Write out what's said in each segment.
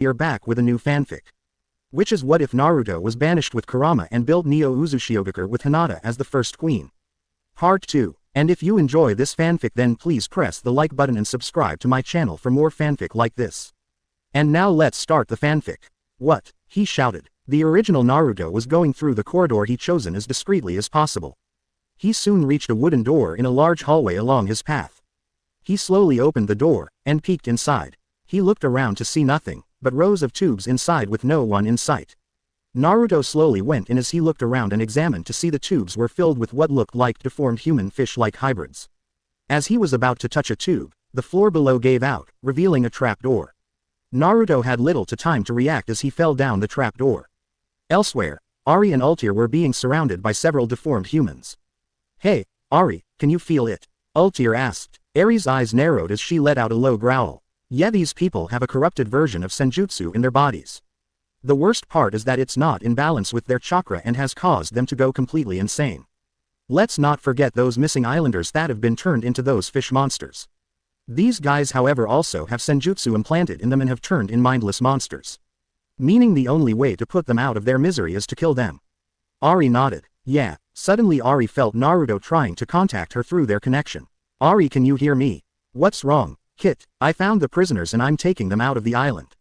We are back with a new fanfic. Which is what if Naruto was banished with Kurama and built Neo Uzushiogakure with Hinata as the first queen. Part 2. And if you enjoy this fanfic then please press the like button and subscribe to my channel for more fanfic like this. And now let's start the fanfic. What? He shouted. The original Naruto was going through the corridor he chosen as discreetly as possible. He soon reached a wooden door in a large hallway along his path. He slowly opened the door, and peeked inside. He looked around to see nothing, but rows of tubes inside with no one in sight. Naruto slowly went in as he looked around and examined to see the tubes were filled with what looked like deformed human fish-like hybrids. As he was about to touch a tube, the floor below gave out, revealing a trapdoor. Naruto had little time to react as he fell down the trapdoor. Elsewhere, Ari and Ultir were being surrounded by several deformed humans. "Hey, Ari, can you feel it?" Ultir asked. Ari's eyes narrowed as she let out a low growl. Yeah, these people have a corrupted version of senjutsu in their bodies. The worst part is that it's not in balance with their chakra and has caused them to go completely insane. Let's not forget those missing islanders that have been turned into those fish monsters. These guys however also have senjutsu implanted in them and have turned in mindless monsters. Meaning the only way to put them out of their misery is to kill them. Ari nodded. Yeah. Suddenly Ari felt Naruto trying to contact her through their connection. "Ari, can you hear me?" "What's wrong, Kit?" "I found the prisoners and I'm taking them out of the island."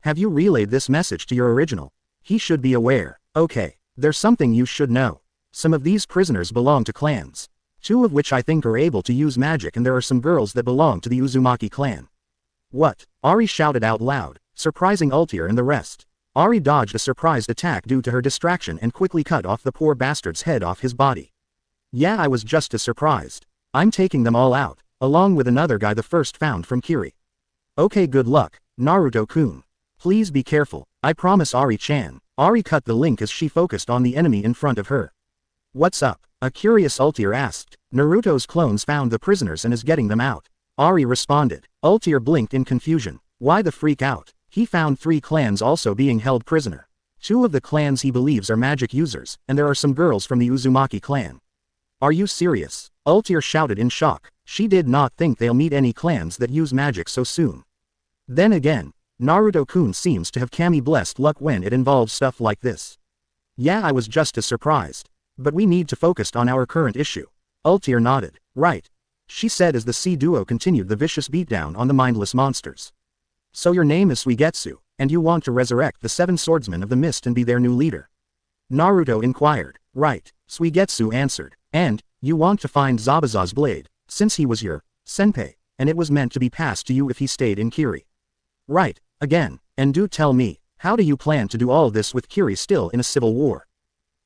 "Have you relayed this message to your original?" "He should be aware." "Okay, there's something you should know. Some of these prisoners belong to clans. 2 of which I think are able to use magic, and there are some girls that belong to the Uzumaki clan." "What?" Ari shouted out loud, surprising Ultir and the rest. Ari dodged a surprised attack due to her distraction and quickly cut off the poor bastard's head off his body. "Yeah, I was just as surprised. I'm taking them all out, along with another guy the first found from Kiri." "Okay, good luck, Naruto-kun. Please be careful, I promise, Ari-chan." Ari cut the link as she focused on the enemy in front of her. "What's up?" a curious Ultir asked. "Naruto's clones found the prisoners and is getting them out." Ari responded. Ultir blinked in confusion. Why the freak out? He found 3 clans also being held prisoner. 2 of the clans he believes are magic users, and there are some girls from the Uzumaki clan. "Are you serious?" Ultir shouted in shock. She did not think they'll meet any clans that use magic so soon. Then again, Naruto-kun seems to have kami-blessed luck when it involves stuff like this. "Yeah, I was just as surprised. But we need to focus on our current issue." Ultir nodded. "Right," she said as the C duo continued the vicious beatdown on the mindless monsters. "So your name is Suigetsu, and you want to resurrect the 7 swordsmen of the mist and be their new leader?" Naruto inquired. "Right," Suigetsu answered. "And, you want to find Zabuza's blade, since he was your senpai, and it was meant to be passed to you if he stayed in Kiri." "Right, again, and do tell me, how do you plan to do all this with Kiri still in a civil war?"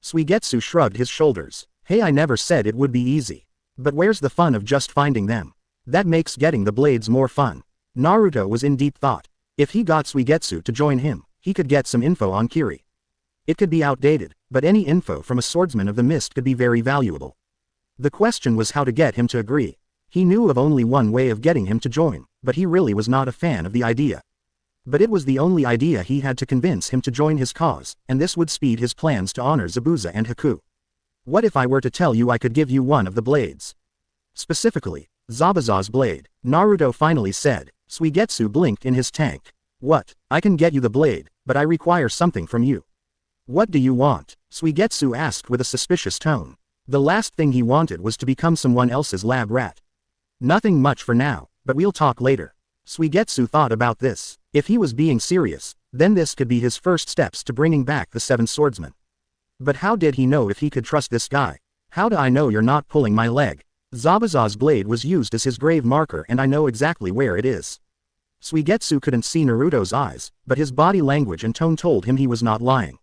Suigetsu shrugged his shoulders. "Hey, I never said it would be easy. But where's the fun of just finding them? That makes getting the blades more fun." Naruto was in deep thought. If he got Suigetsu to join him, he could get some info on Kiri. It could be outdated, but any info from a swordsman of the mist could be very valuable. The question was how to get him to agree. He knew of only one way of getting him to join, but he really was not a fan of the idea. But it was the only idea he had to convince him to join his cause, and this would speed his plans to honor Zabuza and Haku. "What if I were to tell you I could give you one of the blades? Specifically, Zabuza's blade," Naruto finally said. Suigetsu blinked in his tank. "What? I can get you the blade, but I require something from you." "What do you want?" Suigetsu asked with a suspicious tone. The last thing he wanted was to become someone else's lab rat. "Nothing much for now, but we'll talk later." Suigetsu thought about this. If he was being serious, then this could be his first steps to bringing back the 7 swordsmen. But how did he know if he could trust this guy? "How do I know you're not pulling my leg? Zabuza's blade was used as his grave marker and I know exactly where it is." Suigetsu couldn't see Naruto's eyes, but his body language and tone told him he was not lying.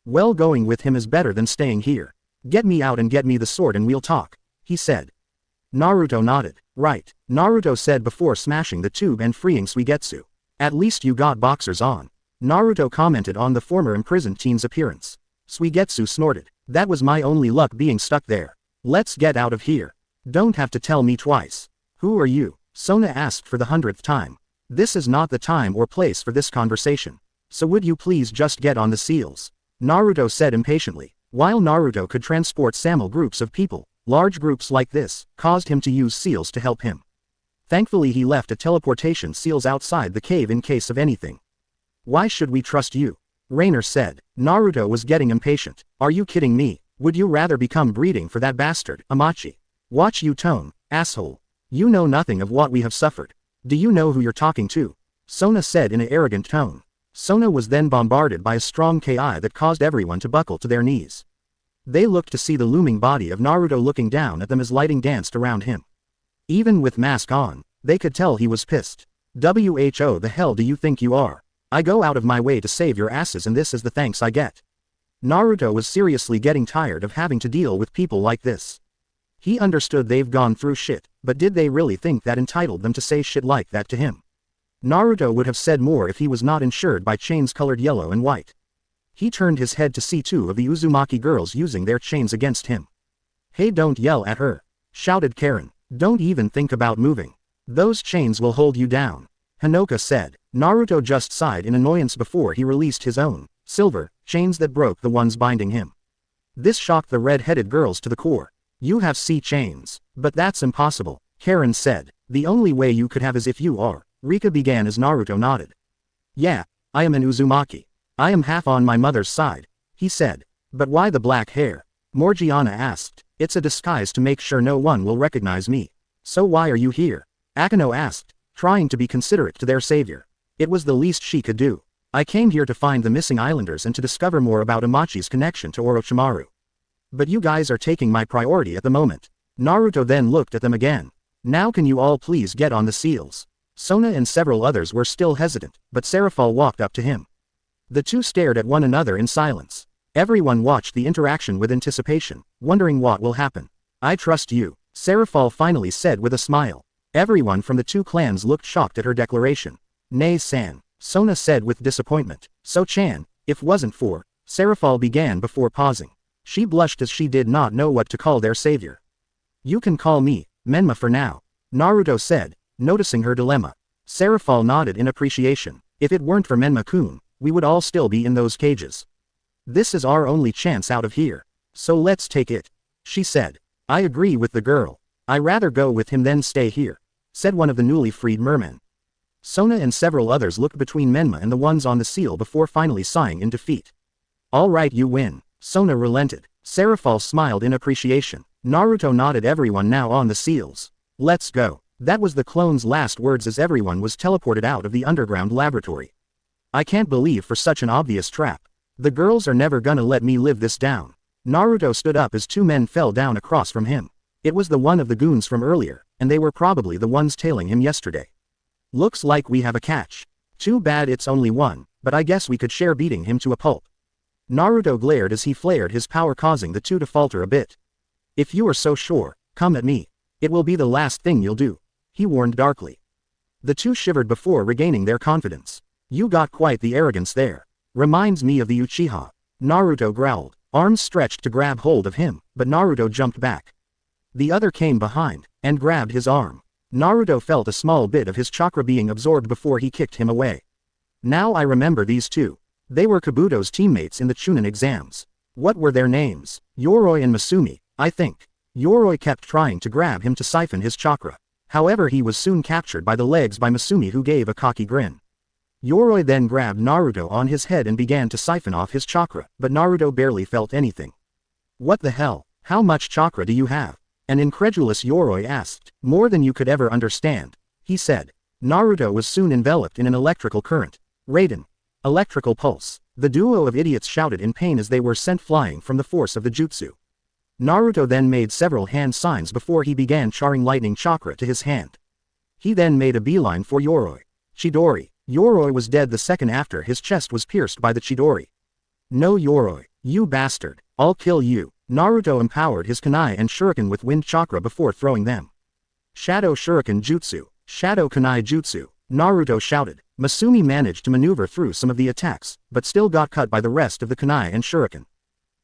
"Well, going with him is better than staying here. Get me out and get me the sword and we'll talk," he said. Naruto nodded. "Right," Naruto said before smashing the tube and freeing Suigetsu. "At least you got boxers on." Naruto commented on the former imprisoned teen's appearance. Suigetsu snorted. "That was my only luck being stuck there. Let's get out of here." "Don't have to tell me twice." "Who are you?" Sona asked for the 100th time. "This is not the time or place for this conversation. So would you please just get on the seals?" Naruto said impatiently. While Naruto could transport SAML groups of people, large groups like this caused him to use seals to help him. Thankfully he left a teleportation seals outside the cave in case of anything. Why should we trust you? Rainer said. Naruto was getting impatient. Are you kidding me? Would you rather become breeding for that bastard, Amachi? Watch you tone, asshole. You know nothing of what we have suffered. Do you know who you're talking to? Sona said in an arrogant tone. Sona was then bombarded by a strong ki that caused everyone to buckle to their knees. They looked to see the looming body of Naruto looking down at them as lighting danced around him. Even with mask on, they could tell he was pissed. Who the hell do you think you are? I go out of my way to save your asses and this is the thanks I get. Naruto was seriously getting tired of having to deal with people like this. He understood they've gone through shit, but did they really think that entitled them to say shit like that to him? Naruto would have said more if he was not insured by chains colored yellow and white. He turned his head to see two of the Uzumaki girls using their chains against him. Hey, don't yell at her, shouted Karen. Don't even think about moving. Those chains will hold you down, Hinoka said. Naruto just sighed in annoyance before he released his own, silver, chains that broke the ones binding him. This shocked the red-headed girls to the core. You have C chains. But that's impossible, Karen said. The only way you could have is if you are. Rika began as Naruto nodded. Yeah, I am an Uzumaki. I am half on my mother's side, he said. But why the black hair? Morgiana asked. It's a disguise to make sure no one will recognize me. So why are you here? Akano asked, trying to be considerate to their savior. It was the least she could do. I came here to find the missing islanders and to discover more about Amachi's connection to Orochimaru. But you guys are taking my priority at the moment. Naruto then looked at them again. Now can you all please get on the seals? Sona and several others were still hesitant, but Serafal walked up to him. The two stared at one another in silence. Everyone watched the interaction with anticipation, wondering what will happen. I trust you, Serafal finally said with a smile. Everyone from the two clans looked shocked at her declaration. Nay-san, Sona said with disappointment. So-chan, if wasn't for, Serafal began before pausing. She blushed as she did not know what to call their savior. You can call me, Menma for now, Naruto said, noticing her dilemma. Serafal nodded in appreciation. If it weren't for Menma-kun, we would all still be in those cages. This is our only chance out of here. So let's take it, she said. I agree with the girl. I rather go with him than stay here, said one of the newly freed mermen. Sona and several others looked between Menma and the ones on the seal before finally sighing in defeat. All right, you win, Sona relented. Serafal smiled in appreciation. Naruto nodded everyone now on the seals. Let's go. That was the clone's last words as everyone was teleported out of the underground laboratory. I can't believe for such an obvious trap. The girls are never gonna let me live this down. Naruto stood up as two men fell down across from him. It was the one of the goons from earlier, and they were probably the ones tailing him yesterday. Looks like we have a catch. Too bad it's only one, but I guess we could share beating him to a pulp. Naruto glared as he flared his power, causing the two to falter a bit. If you are so sure, come at me. It will be the last thing you'll do, he warned darkly. The two shivered before regaining their confidence. You got quite the arrogance there. Reminds me of the Uchiha. Naruto growled, arms stretched to grab hold of him, but Naruto jumped back. The other came behind, and grabbed his arm. Naruto felt a small bit of his chakra being absorbed before he kicked him away. Now I remember these two. They were Kabuto's teammates in the Chunin exams. What were their names? Yoroi and Masumi, I think. Yoroi kept trying to grab him to siphon his chakra. However, he was soon captured by the legs by Masumi, who gave a cocky grin. Yoroi then grabbed Naruto on his head and began to siphon off his chakra, but Naruto barely felt anything. What the hell? How much chakra do you have? An incredulous Yoroi asked. More than you could ever understand, he said. Naruto was soon enveloped in an electrical current. Raiden. Electrical pulse. The duo of idiots shouted in pain as they were sent flying from the force of the jutsu. Naruto then made several hand signs before he began charring lightning chakra to his hand. He then made a beeline for Yoroi. Chidori. Yoroi was dead the second after his chest was pierced by the Chidori. No, Yoroi, you bastard, I'll kill you. Naruto empowered his kunai and shuriken with wind chakra before throwing them. Shadow Shuriken Jutsu. Shadow Kunai Jutsu, Naruto shouted. Masumi managed to maneuver through some of the attacks, but still got cut by the rest of the kunai and shuriken.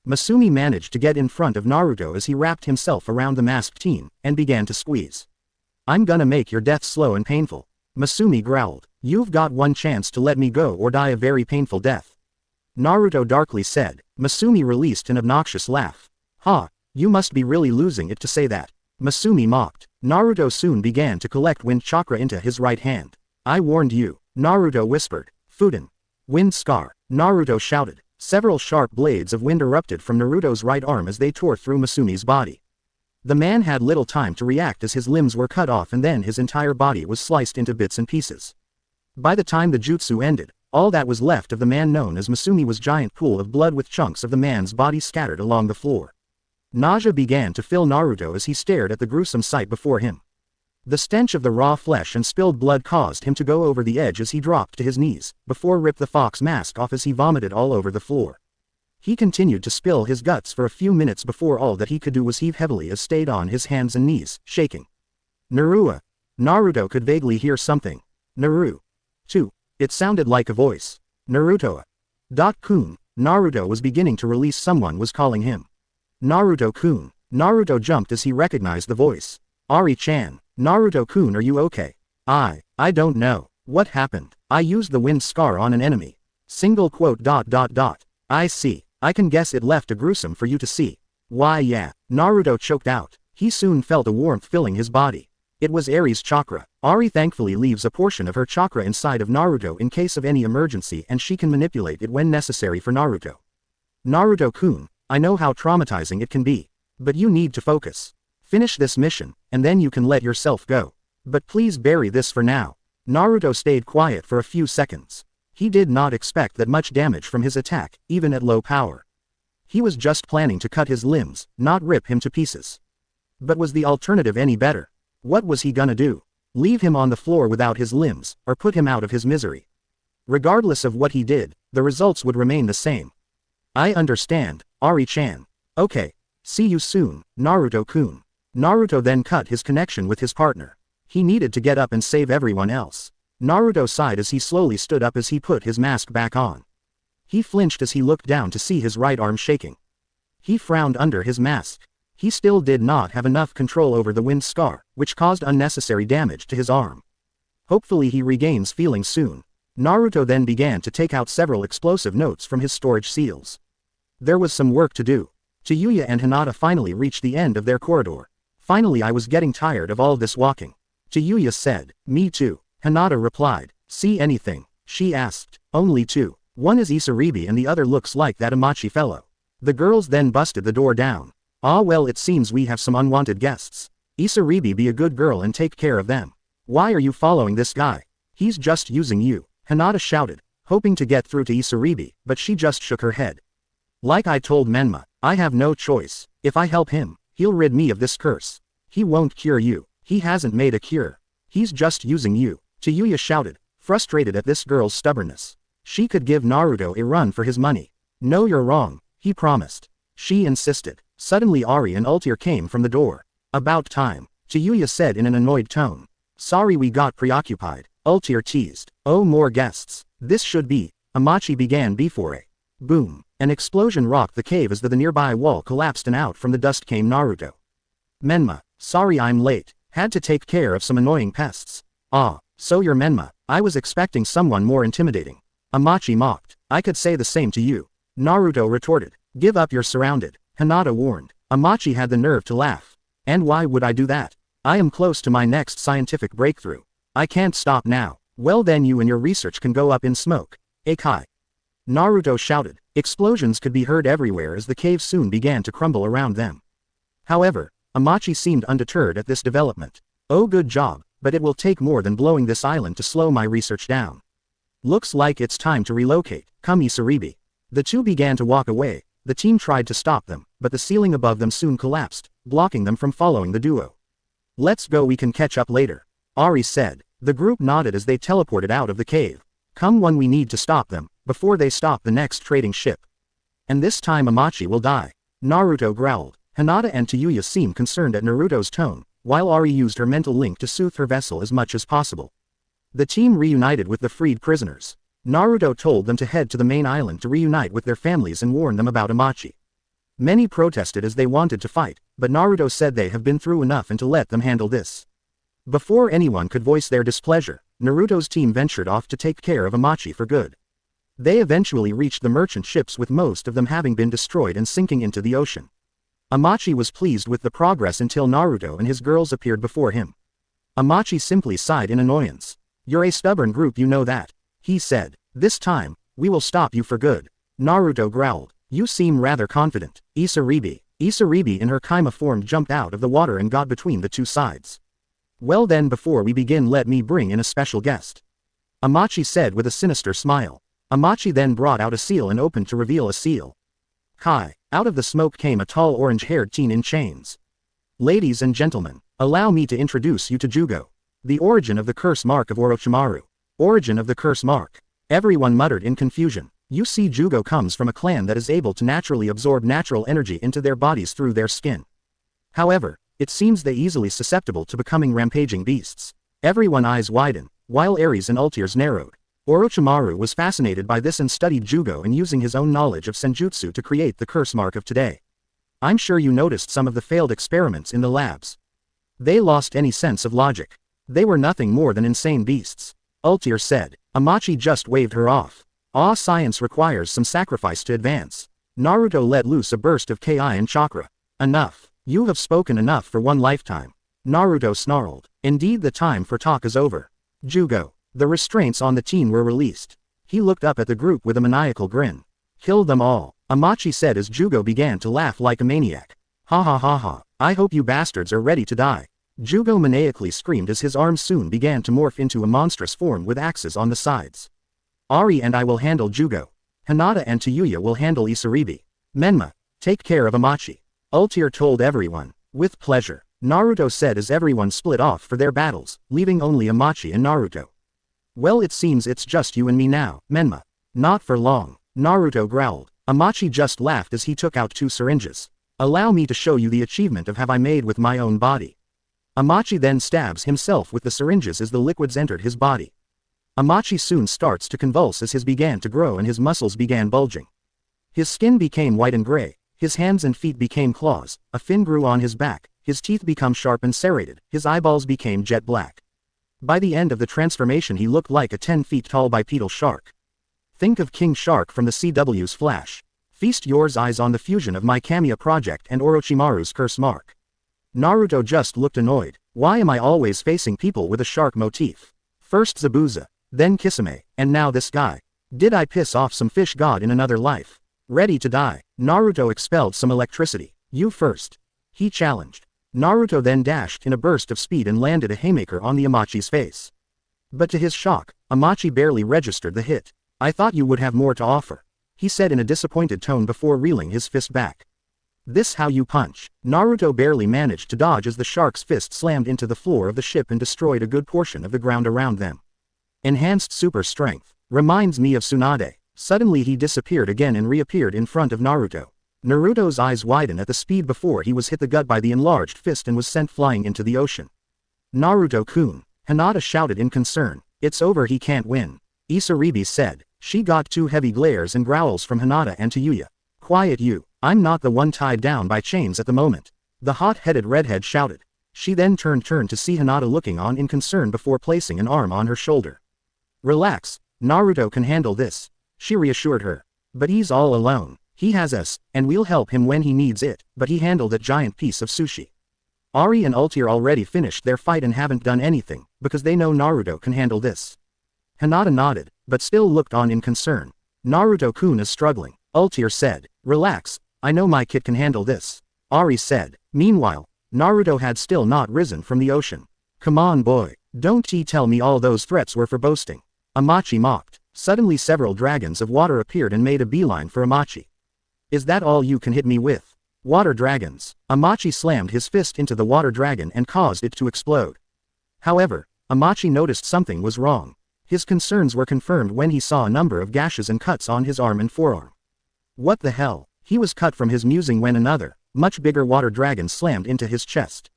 Masumi managed to get in front of Naruto as he wrapped himself around the masked teen, and began to squeeze. I'm gonna make your death slow and painful. Masumi growled. You've got one chance to let me go or die a very painful death. Naruto darkly said. Masumi released an obnoxious laugh. Ha, you must be really losing it to say that. Masumi mocked. Naruto soon began to collect wind chakra into his right hand. I warned you, Naruto whispered. Fuden. Wind scar, Naruto shouted. Several sharp blades of wind erupted from Naruto's right arm as they tore through Masumi's body. The man had little time to react as his limbs were cut off and then his entire body was sliced into bits and pieces. By the time the jutsu ended, all that was left of the man known as Masumi was a giant pool of blood with chunks of the man's body scattered along the floor. Nausea began to fill Naruto as he stared at the gruesome sight before him. The stench of the raw flesh and spilled blood caused him to go over the edge as he dropped to his knees, before rip the fox mask off as he vomited all over the floor. He continued to spill his guts for a few minutes before all that he could do was heave heavily as stayed on his hands and knees, shaking. Naruto could vaguely hear something. Naru. Too. It sounded like a voice. Naruto. Kun. Naruto was beginning to release someone was calling him. Naruto-kun. Naruto jumped as he recognized the voice. Ari-chan. Naruto-kun, are you okay? I don't know. What happened? I used the wind scar on an enemy. Single quote. I see. I can guess it left a gruesome for you to see. Why yeah. Naruto choked out. He soon felt a warmth filling his body. It was Ari's chakra. Ari thankfully leaves a portion of her chakra inside of Naruto in case of any emergency and she can manipulate it when necessary for Naruto. Naruto-kun, I know how traumatizing it can be. But you need to focus. Finish this mission, and then you can let yourself go. But please bury this for now. Naruto stayed quiet for a few seconds. He did not expect that much damage from his attack, even at low power. He was just planning to cut his limbs, not rip him to pieces. But was the alternative any better? What was he gonna do? Leave him on the floor without his limbs, or put him out of his misery? Regardless of what he did, the results would remain the same. I understand, Ari-chan. Okay. See you soon, Naruto-kun. Naruto then cut his connection with his partner. He needed to get up and save everyone else. Naruto sighed as he slowly stood up as he put his mask back on. He flinched as he looked down to see his right arm shaking. He frowned under his mask. He still did not have enough control over the wind scar, which caused unnecessary damage to his arm. Hopefully he regains feeling soon. Naruto then began to take out several explosive notes from his storage seals. There was some work to do. Hyuga and Hinata finally reached the end of their corridor. Finally I was getting tired of all this walking. Hyuga said, me too. Hinata replied, see anything? She asked, only two. One is Isaribi and the other looks like that Amachi fellow. The girls then busted the door down. Ah well, it seems we have some unwanted guests. Isaribi, be a good girl and take care of them. Why are you following this guy? He's just using you. Hinata shouted, hoping to get through to Isaribi, but she just shook her head. Like I told Menma, I have no choice. If I help him, he'll rid me of this curse. He won't cure you. He hasn't made a cure. He's just using you. Hyuga shouted, frustrated at this girl's stubbornness. She could give Naruto a run for his money. No, you're wrong, he promised. She insisted. Suddenly Ari and Ultir came from the door. About time, Hyuga said in an annoyed tone. Sorry we got preoccupied, Ultir teased. Oh, more guests. This should be. Amachi began before a boom. An explosion rocked the cave as the nearby wall collapsed and out from the dust came Naruto. Menma, sorry I'm late, had to take care of some annoying pests. Ah, so you're Menma, I was expecting someone more intimidating. Amachi mocked, I could say the same to you. Naruto retorted, give up, you're surrounded. Hinata warned. Amachi had the nerve to laugh. And why would I do that? I am close to my next scientific breakthrough. I can't stop now. Well then you and your research can go up in smoke. Akai. Naruto shouted. Explosions could be heard everywhere as the cave soon began to crumble around them. However, Amachi seemed undeterred at this development. Oh, good job, but it will take more than blowing this island to slow my research down. Looks like it's time to relocate. Come Isaribi. The two began to walk away. The team tried to stop them, but the ceiling above them soon collapsed, blocking them from following the duo. Let's go, we can catch up later. Ari said. The group nodded as they teleported out of the cave. Come one, we need to stop them, before they stop the next trading ship. And this time Amachi will die. Naruto growled. Hinata and Hyuga seemed concerned at Naruto's tone, while Ari used her mental link to soothe her vessel as much as possible. The team reunited with the freed prisoners. Naruto told them to head to the main island to reunite with their families and warn them about Amachi. Many protested as they wanted to fight, but Naruto said they have been through enough and to let them handle this. Before anyone could voice their displeasure, Naruto's team ventured off to take care of Amachi for good. They eventually reached the merchant ships with most of them having been destroyed and sinking into the ocean. Amachi was pleased with the progress until Naruto and his girls appeared before him. Amachi simply sighed in annoyance. You're a stubborn group, you know that, he said. This time, We will stop you for good. Naruto growled. You seem rather confident. Isaribi in her Kaima form jumped out of the water and got between the two sides. Well then, before we begin, let me bring in a special guest. Amachi said with a sinister smile. Amachi then brought out a seal and opened to reveal a seal. Kai. Out of the smoke came a tall orange-haired teen in chains. Ladies and gentlemen, allow me to introduce you to Jugo. The origin of the curse mark of Orochimaru. Origin of the curse mark. Everyone muttered in confusion. You see, Jugo comes from a clan that is able to naturally absorb natural energy into their bodies through their skin. However, it seems they easily susceptible to becoming rampaging beasts. Everyone's eyes widened, while Aries and Ultiers narrowed. Orochimaru was fascinated by this and studied Jugo and using his own knowledge of senjutsu to create the curse mark of today. I'm sure you noticed some of the failed experiments in the labs. They lost any sense of logic. They were nothing more than insane beasts. Ultier said. Amachi just waved her off. Science requires some sacrifice to advance. Naruto let loose a burst of Ki and chakra. Enough. You have spoken enough for one lifetime. Naruto snarled. Indeed, the time for talk is over. Jugo. The restraints on the teen were released. He looked up at the group with a maniacal grin. Kill them all, Amachi said as Jugo began to laugh like a maniac. Ha ha ha ha, I hope you bastards are ready to die. Jugo maniacally screamed as his arms soon began to morph into a monstrous form with axes on the sides. Ari and I will handle Jugo. Hinata and Tayuya will handle Isaribi. Menma, take care of Amachi. Ultier told everyone. With pleasure, Naruto said as everyone split off for their battles, leaving only Amachi and Naruto. Well, it seems it's just you and me now, Menma. Not for long, Naruto growled. Amachi just laughed as he took out 2 syringes. Allow me to show you the achievement of have I made with my own body. Amachi then stabs himself with the syringes as the liquids entered his body. Amachi soon starts to convulse as his began to grow and his muscles began bulging. His skin became white and gray, his hands and feet became claws, a fin grew on his back, his teeth become sharp and serrated, his eyeballs became jet black. By the end of the transformation he looked like a 10 feet tall bipedal shark. Think of King Shark from the CW's Flash. Feast your eyes on the fusion of my Kamiya project and Orochimaru's curse mark. Naruto just looked annoyed. Why am I always facing people with a shark motif? First Zabuza, then Kisame, and now this guy. Did I piss off some fish god in another life? Ready to die. Naruto expelled some electricity. You first. He challenged. Naruto then dashed in a burst of speed and landed a haymaker on the Amachi's face. But to his shock, Amachi barely registered the hit. I thought you would have more to offer, he said in a disappointed tone before reeling his fist back. This how you punch. Naruto barely managed to dodge as the shark's fist slammed into the floor of the ship and destroyed a good portion of the ground around them. Enhanced super strength. Reminds me of Tsunade. Suddenly he disappeared again and reappeared in front of Naruto. Naruto's eyes widened at the speed before he was hit the gut by the enlarged fist and was sent flying into the ocean. Naruto-kun, Hinata shouted in concern. It's over, he can't win. Isaribi said. She got 2 heavy glares and growls from Hinata and Tayuya. Quiet you, I'm not the one tied down by chains at the moment. The hot-headed redhead shouted. She then turned to see Hinata looking on in concern before placing an arm on her shoulder. Relax, Naruto can handle this, she reassured her. But he's all alone. He has us, and we'll help him when he needs it, but he handled that giant piece of sushi. Ari and Ultier already finished their fight and haven't done anything, because they know Naruto can handle this. Hinata nodded, but still looked on in concern. Naruto-kun is struggling, Ultier said. Relax, I know my kid can handle this, Ari said. Meanwhile, Naruto had still not risen from the ocean. Come on boy, don't tell me all those threats were for boasting. Amachi mocked. Suddenly several dragons of water appeared and made a beeline for Amachi. Is that all you can hit me with? Water dragons. Amachi slammed his fist into the water dragon and caused it to explode. However, Amachi noticed something was wrong. His concerns were confirmed when he saw a number of gashes and cuts on his arm and forearm. What the hell? He was cut from his musing when another, much bigger water dragon slammed into his chest.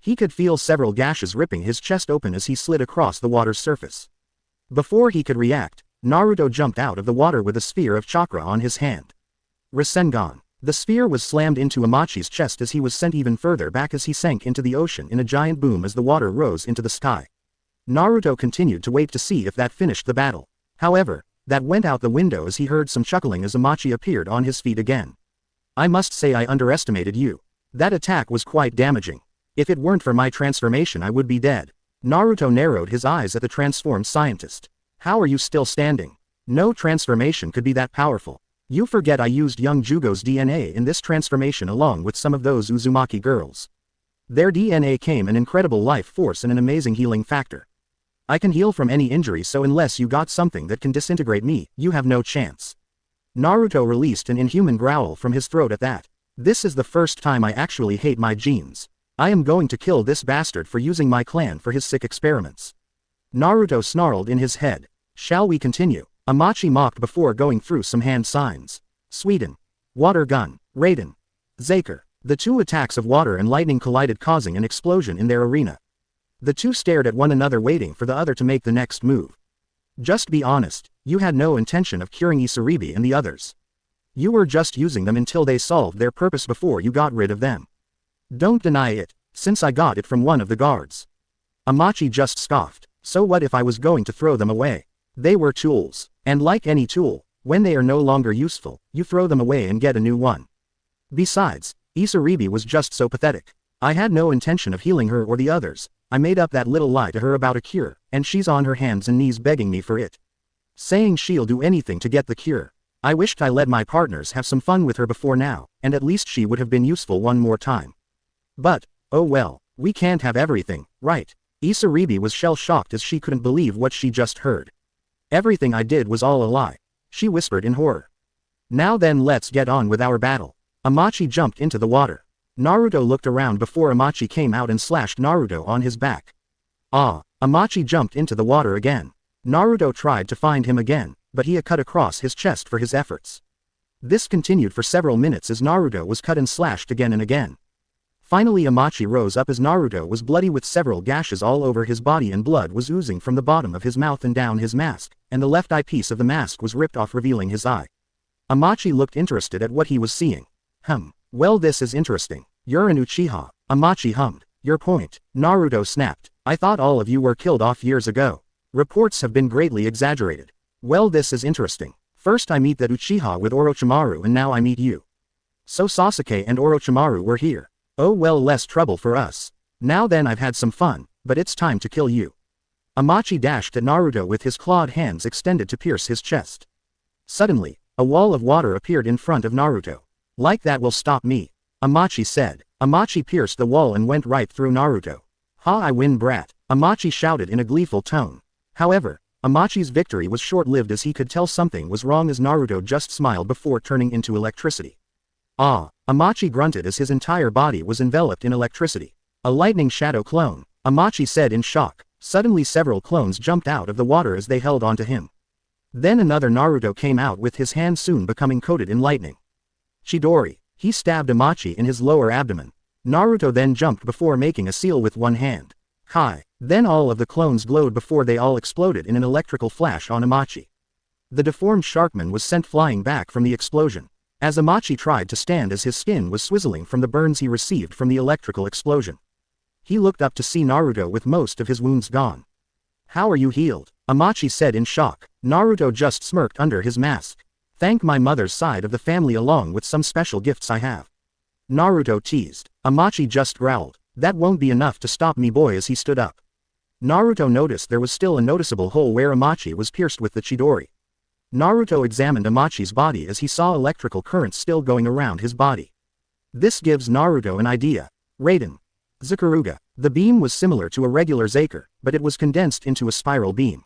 He could feel several gashes ripping his chest open as he slid across the water's surface. Before he could react, Naruto jumped out of the water with a sphere of chakra on his hand. Rasengan. The sphere was slammed into Amachi's chest as he was sent even further back as he sank into the ocean in a giant boom as the water rose into the sky. Naruto continued to wait to see if that finished the battle. However, that went out the window as he heard some chuckling as Amachi appeared on his feet again. I must say I underestimated you. That attack was quite damaging. If it weren't for my transformation I would be dead. Naruto narrowed his eyes at the transformed scientist. How are you still standing? No transformation could be that powerful. You forget I used young Jugo's DNA in this transformation along with some of those Uzumaki girls. Their DNA came an incredible life force and an amazing healing factor. I can heal from any injury, so unless you got something that can disintegrate me, you have no chance. Naruto released an inhuman growl from his throat at that. This is the first time I actually hate my genes. I am going to kill this bastard for using my clan for his sick experiments. Naruto snarled in his head. Shall we continue? Amachi mocked before going through some hand signs. Sweden. Water gun. Raiden. Zaker. The two attacks of water and lightning collided, causing an explosion in their arena. The two stared at one another, waiting for the other to make the next move. Just be honest, you had no intention of curing Isaribi and the others. You were just using them until they solved their purpose before you got rid of them. Don't deny it, since I got it from one of the guards. Amachi just scoffed. So what if I was going to throw them away? They were tools, and like any tool, when they are no longer useful, you throw them away and get a new one. Besides, Isaribi was just so pathetic. I had no intention of healing her or the others. I made up that little lie to her about a cure, and she's on her hands and knees begging me for it. Saying she'll do anything to get the cure. I wished I let my partners have some fun with her before now, and at least she would have been useful one more time. But, oh well, we can't have everything, right? Isaribi was shell-shocked as she couldn't believe what she just heard. Everything I did was all a lie, she whispered in horror. Now then, let's get on with our battle. Amachi jumped into the water. Naruto looked around before Amachi came out and slashed Naruto on his back. Ah, Amachi jumped into the water again. Naruto tried to find him again, but he had cut across his chest for his efforts. This continued for several minutes as Naruto was cut and slashed again and again. Finally Amachi rose up as Naruto was bloody with several gashes all over his body and blood was oozing from the bottom of his mouth and down his mask, and the left eye piece of the mask was ripped off, revealing his eye. Amachi looked interested at what he was seeing. Well, this is interesting. You're an Uchiha, Amachi hummed. Your point, Naruto snapped. I thought all of you were killed off years ago. Reports have been greatly exaggerated. Well, this is interesting. First I meet that Uchiha with Orochimaru and now I meet you. So Sasuke and Orochimaru were here. Oh well, less trouble for us. Now then, I've had some fun, but it's time to kill you. Amachi dashed at Naruto with his clawed hands extended to pierce his chest. Suddenly, a wall of water appeared in front of Naruto. Like that will stop me, Amachi said. Amachi pierced the wall and went right through Naruto. Ha, I win, brat, Amachi shouted in a gleeful tone. However, Amachi's victory was short-lived as he could tell something was wrong as Naruto just smiled before turning into electricity. Ah, Amachi grunted as his entire body was enveloped in electricity. A lightning shadow clone, Amachi said in shock. Suddenly several clones jumped out of the water as they held onto him. Then another Naruto came out with his hand soon becoming coated in lightning. Chidori, he stabbed Amachi in his lower abdomen. Naruto then jumped before making a seal with one hand. Kai. Then all of the clones glowed before they all exploded in an electrical flash on Amachi. The deformed Sharkman was sent flying back from the explosion. As Amachi tried to stand as his skin was swizzling from the burns he received from the electrical explosion. He looked up to see Naruto with most of his wounds gone. How are you healed? Amachi said in shock. Naruto just smirked under his mask. Thank my mother's side of the family along with some special gifts I have. Naruto teased. Amachi just growled. That won't be enough to stop me, boy, as he stood up. Naruto noticed there was still a noticeable hole where Amachi was pierced with the Chidori. Naruto examined Amachi's body as he saw electrical currents still going around his body. This gives Naruto an idea. Raiden. Zakuruga. The beam was similar to a regular Zaker, but it was condensed into a spiral beam.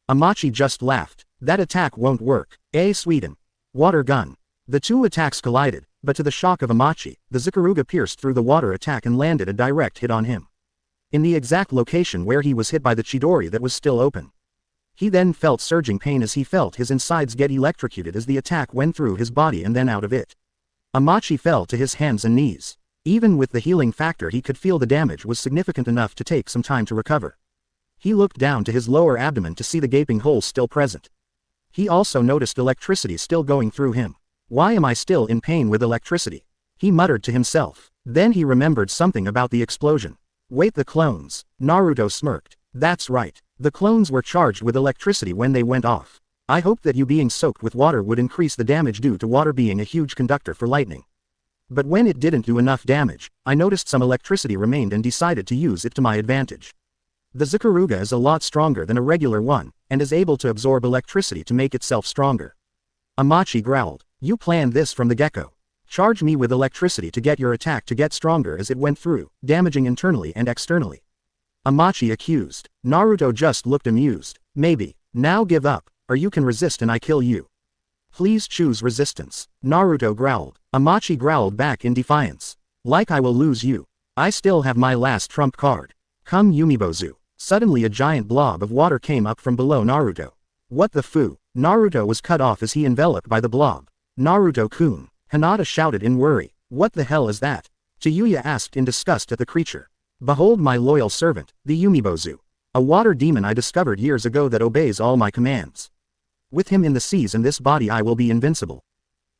Amachi just laughed. That attack won't work. Sweden. Water gun. The two attacks collided, but to the shock of Amachi, the Zakuruga pierced through the water attack and landed a direct hit on him. In the exact location where he was hit by the Chidori that was still open. He then felt surging pain as he felt his insides get electrocuted as the attack went through his body and then out of it. Amachi fell to his hands and knees. Even with the healing factor, he could feel the damage was significant enough to take some time to recover. He looked down to his lower abdomen to see the gaping hole still present. He also noticed electricity still going through him. Why am I still in pain with electricity? He muttered to himself. Then he remembered something about the explosion. Wait, the clones. Naruto smirked. That's right. The clones were charged with electricity when they went off. I hoped that you being soaked with water would increase the damage due to water being a huge conductor for lightning. But when it didn't do enough damage, I noticed some electricity remained and decided to use it to my advantage. The Zakuruga is a lot stronger than a regular one, and is able to absorb electricity to make itself stronger. Amachi growled, you planned this from the get-go. Charge me with electricity to get your attack to get stronger as it went through, damaging internally and externally. Amachi accused. Naruto just looked amused. Maybe. Now give up, or you can resist and I kill you. Please choose resistance. Naruto growled. Amachi growled back in defiance. Like I will lose you. I still have my last trump card. Come Yumibozu. Suddenly a giant blob of water came up from below Naruto. What the fu? Naruto was cut off as he enveloped by the blob. Naruto-kun. Hinata shouted in worry. What the hell is that? Hyuga asked in disgust at the creature. Behold my loyal servant, the Yumibozu. A water demon I discovered years ago that obeys all my commands. With him in the seas and this body I will be invincible.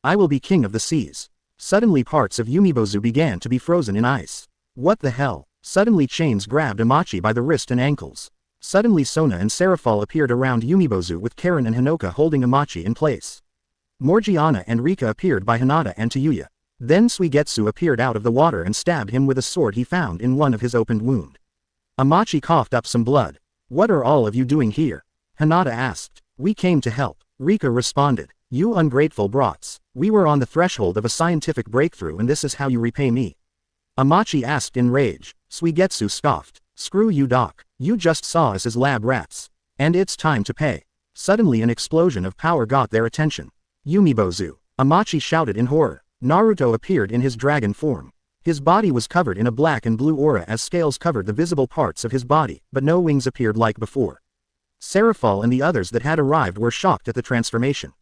I will be king of the seas. Suddenly parts of Yumibozu began to be frozen in ice. What the hell? Suddenly chains grabbed Amachi by the wrist and ankles. Suddenly Sona and Serafal appeared around Yumibozu with Karen and Hinoka holding Amachi in place. Morgiana and Rika appeared by Hinata and Hyuga. Then Suigetsu appeared out of the water and stabbed him with a sword he found in one of his opened wound. Amachi coughed up some blood. What are all of you doing here? Hinata asked. We came to help. Rika responded. You ungrateful brats. We were on the threshold of a scientific breakthrough and this is how you repay me. Amachi asked in rage. Suigetsu scoffed. Screw you doc. You just saw us as lab rats. And it's time to pay. Suddenly an explosion of power got their attention. Yumibozu. Amachi shouted in horror. Naruto appeared in his dragon form. His body was covered in a black and blue aura as scales covered the visible parts of his body, but no wings appeared like before. Serafal and the others that had arrived were shocked at the transformation.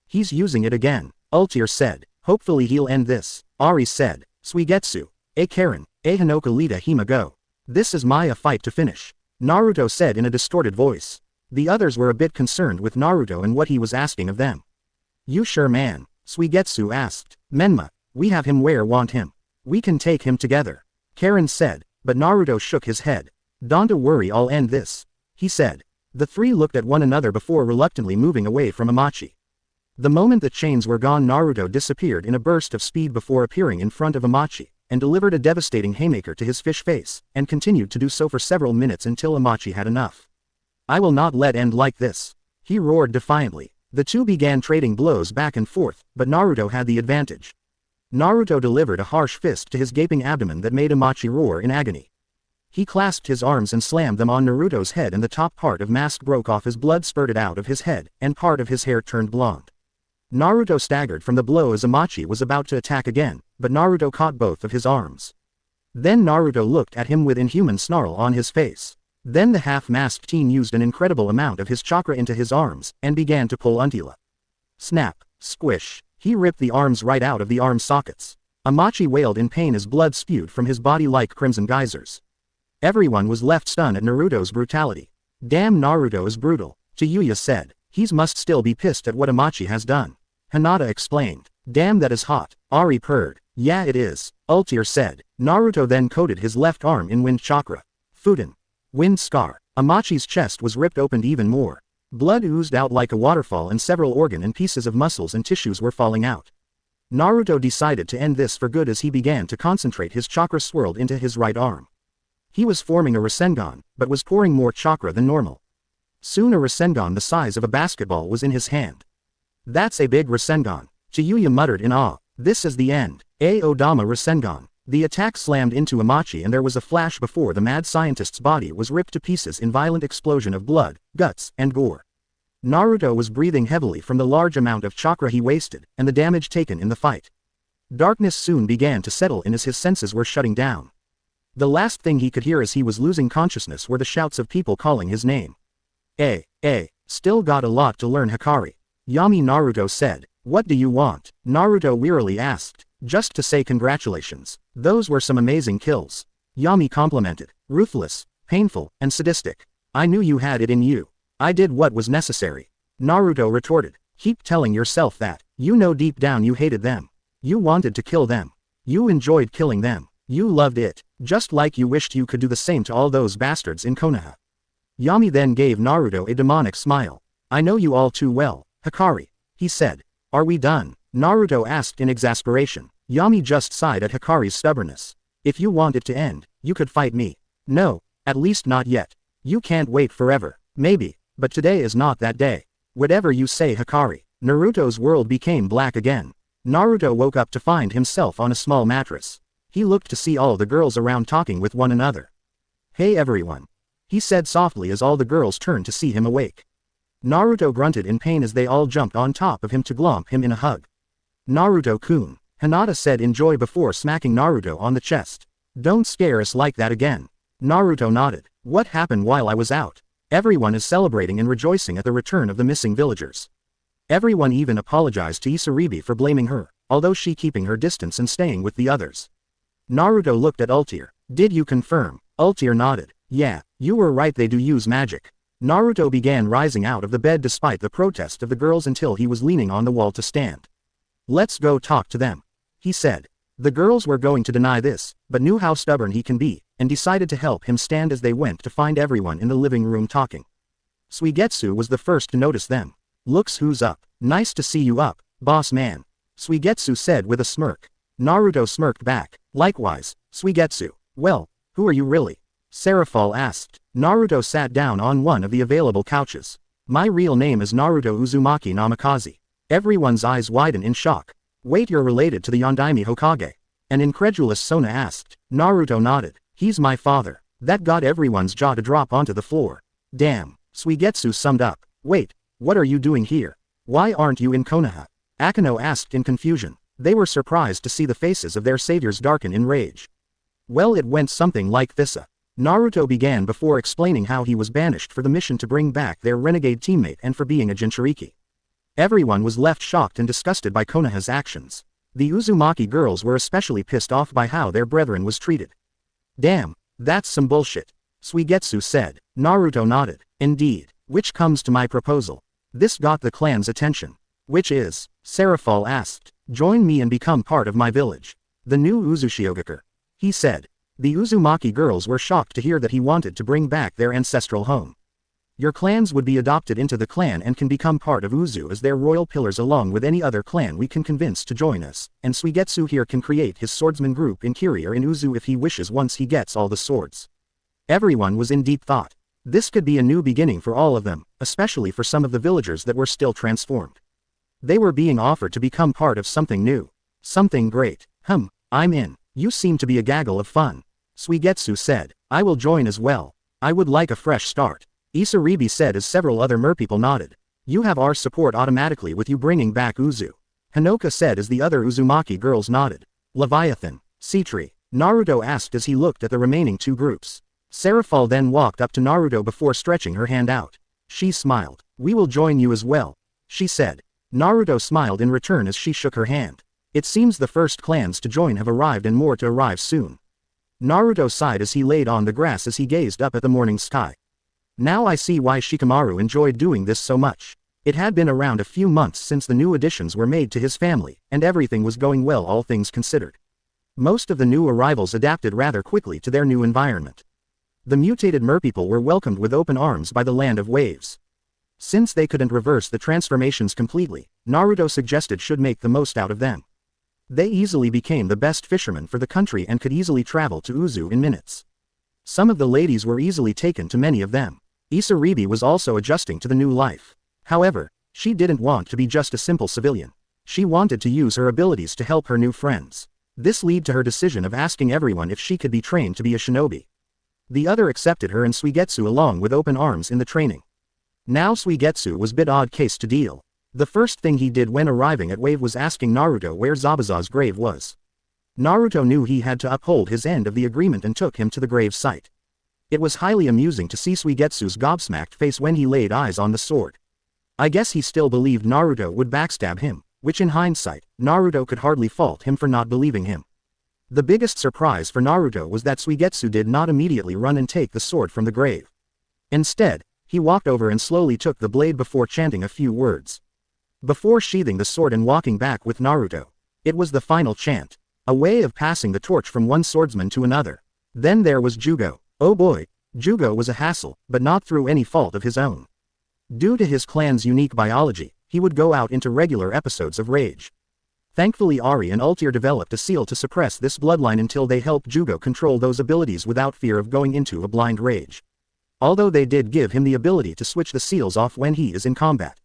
He's using it again, Ultier said. Hopefully he'll end this. Ari said. Suigetsu. Karen, Hinoka Lita Hima go. This is my fight to finish. Naruto said in a distorted voice. The others were a bit concerned with Naruto and what he was asking of them. You sure man? Suigetsu asked. Menma, we have him where want him. We can take him together. Karen said, but Naruto shook his head. Don't worry I'll end this. He said. The three looked at one another before reluctantly moving away from Amachi. The moment the chains were gone Naruto disappeared in a burst of speed before appearing in front of Amachi, and delivered a devastating haymaker to his fish face, and continued to do so for several minutes until Amachi had enough. I will not let end like this. He roared defiantly. The two began trading blows back and forth, but Naruto had the advantage. Naruto delivered a harsh fist to his gaping abdomen that made Amachi roar in agony. He clasped his arms and slammed them on Naruto's head and the top part of mask broke off as blood spurted out of his head, and part of his hair turned blonde. Naruto staggered from the blow as Amachi was about to attack again, but Naruto caught both of his arms. Then Naruto looked at him with inhuman snarl on his face. Then the half-masked teen used an incredible amount of his chakra into his arms, and began to pull Untila. Snap, squish. He ripped the arms right out of the arm sockets. Amachi wailed in pain as blood spewed from his body like crimson geysers. Everyone was left stunned at Naruto's brutality. Damn, Naruto is brutal, Hyuga said. He must still be pissed at what Amachi has done. Hinata explained. Damn, that is hot, Ari purred. Yeah it is, Ultier said. Naruto then coated his left arm in wind chakra. Fuden. Wind scar. Amachi's chest was ripped open even more. Blood oozed out like a waterfall and several organ and pieces of muscles and tissues were falling out. Naruto decided to end this for good as he began to concentrate his chakra swirled into his right arm. He was forming a Rasengan, but was pouring more chakra than normal. Soon a Rasengan the size of a basketball was in his hand. That's a big Rasengan, Hyuga muttered in awe. This is the end. Odama Rasengan. The attack slammed into Amachi and there was a flash before the mad scientist's body was ripped to pieces in violent explosion of blood, guts, and gore. Naruto was breathing heavily from the large amount of chakra he wasted, and the damage taken in the fight. Darkness soon began to settle in as his senses were shutting down. The last thing he could hear as he was losing consciousness were the shouts of people calling his name. Still got a lot to learn Hikari. Yami Naruto said. What do you want? Naruto wearily asked. Just to say congratulations. Those were some amazing kills. Yami complimented. Ruthless, painful, and sadistic. I knew you had it in you. I did what was necessary. Naruto retorted. Keep telling yourself that. You know deep down you hated them. You wanted to kill them. You enjoyed killing them. You loved it. Just like you wished you could do the same to all those bastards in Konoha. Yami then gave Naruto a demonic smile. I know you all too well, Hikari. He said. Are we done? Naruto asked in exasperation. Yami just sighed at Hikari's stubbornness. If you want it to end, you could fight me. No, at least not yet. You can't wait forever. Maybe, but today is not that day. Whatever you say, Hikari. Naruto's world became black again. Naruto woke up to find himself on a small mattress. He looked to see all the girls around talking with one another. Hey everyone. He said softly as all the girls turned to see him awake. Naruto grunted in pain as they all jumped on top of him to glomp him in a hug. Naruto-kun, Hinata said in joy before smacking Naruto on the chest. Don't scare us like that again. Naruto nodded. What happened while I was out? Everyone is celebrating and rejoicing at the return of the missing villagers. Everyone even apologized to Isaribi for blaming her, although she keeping her distance and staying with the others. Naruto looked at Ultir. Did you confirm? Ultir nodded. Yeah, you were right, they do use magic. Naruto began rising out of the bed despite the protest of the girls until he was leaning on the wall to stand. Let's go talk to them, he said. The girls were going to deny this, but knew how stubborn he can be, and decided to help him stand as they went to find everyone in the living room talking. Suigetsu was the first to notice them. Looks who's up. Nice to see you up, boss man. Suigetsu said with a smirk. Naruto smirked back. Likewise, Suigetsu. Well, who are you really? Seraphol asked. Naruto sat down on one of the available couches. My real name is Naruto Uzumaki Namikaze. Everyone's eyes widen in shock. Wait, you're related to the Yondaime Hokage? An incredulous Sona asked. Naruto nodded. He's my father. That got everyone's jaw to drop onto the floor. Damn, Suigetsu summed up. Wait, what are you doing here? Why aren't you in Konoha? Akeno asked in confusion. They were surprised to see the faces of their saviors darken in rage. Well, it went something like this. Naruto began before explaining how he was banished for the mission to bring back their renegade teammate and for being a Jinchuriki. Everyone was left shocked and disgusted by Konoha's actions. The Uzumaki girls were especially pissed off by how their brethren was treated. Damn, that's some bullshit, Suigetsu said. Naruto nodded. Indeed, which comes to my proposal. This got the clan's attention. Which is? Seraphol asked. Join me and become part of my village. The new Uzushiogakure, he said. The Uzumaki girls were shocked to hear that he wanted to bring back their ancestral home. Your clans would be adopted into the clan and can become part of Uzu as their royal pillars along with any other clan we can convince to join us, and Suigetsu here can create his swordsman group in Kiri or in Uzu if he wishes once he gets all the swords. Everyone was in deep thought. This could be a new beginning for all of them, especially for some of the villagers that were still transformed. They were being offered to become part of something new. Something great. I'm in. You seem to be a gaggle of fun. Suigetsu said. I will join as well. I would like a fresh start. Isaribi said as several other merpeople nodded. You have our support automatically with you bringing back Uzu. Hinoka said as the other Uzumaki girls nodded. Leviathan, Citri, Naruto asked as he looked at the remaining two groups. Seraphol then walked up to Naruto before stretching her hand out. She smiled. We will join you as well, she said. Naruto smiled in return as she shook her hand. It seems the first clans to join have arrived and more to arrive soon. Naruto sighed as he laid on the grass as he gazed up at the morning sky. Now I see why Shikamaru enjoyed doing this so much. It had been around a few months since the new additions were made to his family, and everything was going well all things considered. Most of the new arrivals adapted rather quickly to their new environment. The mutated merpeople were welcomed with open arms by the land of waves. Since they couldn't reverse the transformations completely, Naruto suggested should make the most out of them. They easily became the best fishermen for the country and could easily travel to Uzu in minutes. Some of the ladies were easily taken to many of them. Isaribi was also adjusting to the new life. However, she didn't want to be just a simple civilian. She wanted to use her abilities to help her new friends. This led to her decision of asking everyone if she could be trained to be a shinobi. The other accepted her and Suigetsu along with open arms in the training. Now Suigetsu was a bit odd case to deal. The first thing he did when arriving at Wave was asking Naruto where Zabuza's grave was. Naruto knew he had to uphold his end of the agreement and took him to the grave site. It was highly amusing to see Suigetsu's gobsmacked face when he laid eyes on the sword. I guess he still believed Naruto would backstab him, which in hindsight, Naruto could hardly fault him for not believing him. The biggest surprise for Naruto was that Suigetsu did not immediately run and take the sword from the grave. Instead, he walked over and slowly took the blade before chanting a few words. Before sheathing the sword and walking back with Naruto, it was the final chant, a way of passing the torch from one swordsman to another. Then there was Jugo. Oh boy, Jugo was a hassle, but not through any fault of his own. Due to his clan's unique biology, he would go out into regular episodes of rage. Thankfully Ari and Ultir developed a seal to suppress this bloodline until they helped Jugo control those abilities without fear of going into a blind rage. Although they did give him the ability to switch the seals off when he is in combat.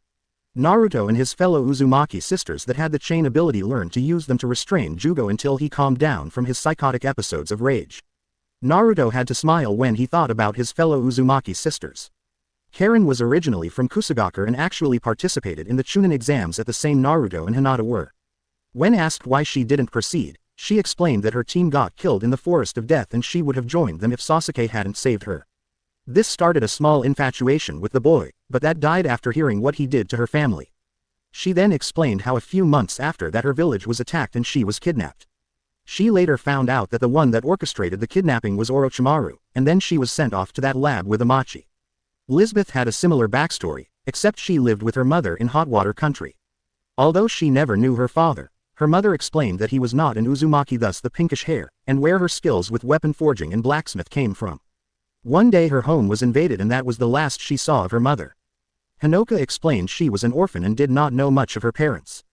Naruto and his fellow Uzumaki sisters that had the chain ability learned to use them to restrain Hyuga until he calmed down from his psychotic episodes of rage. Naruto had to smile when he thought about his fellow Uzumaki sisters. Karen was originally from Kusugakure and actually participated in the Chunin exams at the same Naruto and Hinata were. When asked why she didn't proceed, she explained that her team got killed in the Forest of Death and she would have joined them if Sasuke hadn't saved her. This started a small infatuation with the boy, but that died after hearing what he did to her family. She then explained how a few months after that her village was attacked and she was kidnapped. She later found out that the one that orchestrated the kidnapping was Orochimaru, and then she was sent off to that lab with Amachi. Lisbeth had a similar backstory, except she lived with her mother in Hotwater Country. Although she never knew her father, her mother explained that he was not an Uzumaki, thus the pinkish hair, and where her skills with weapon forging and blacksmith came from. One day her home was invaded and that was the last she saw of her mother. Hinoka explained she was an orphan and did not know much of her parents.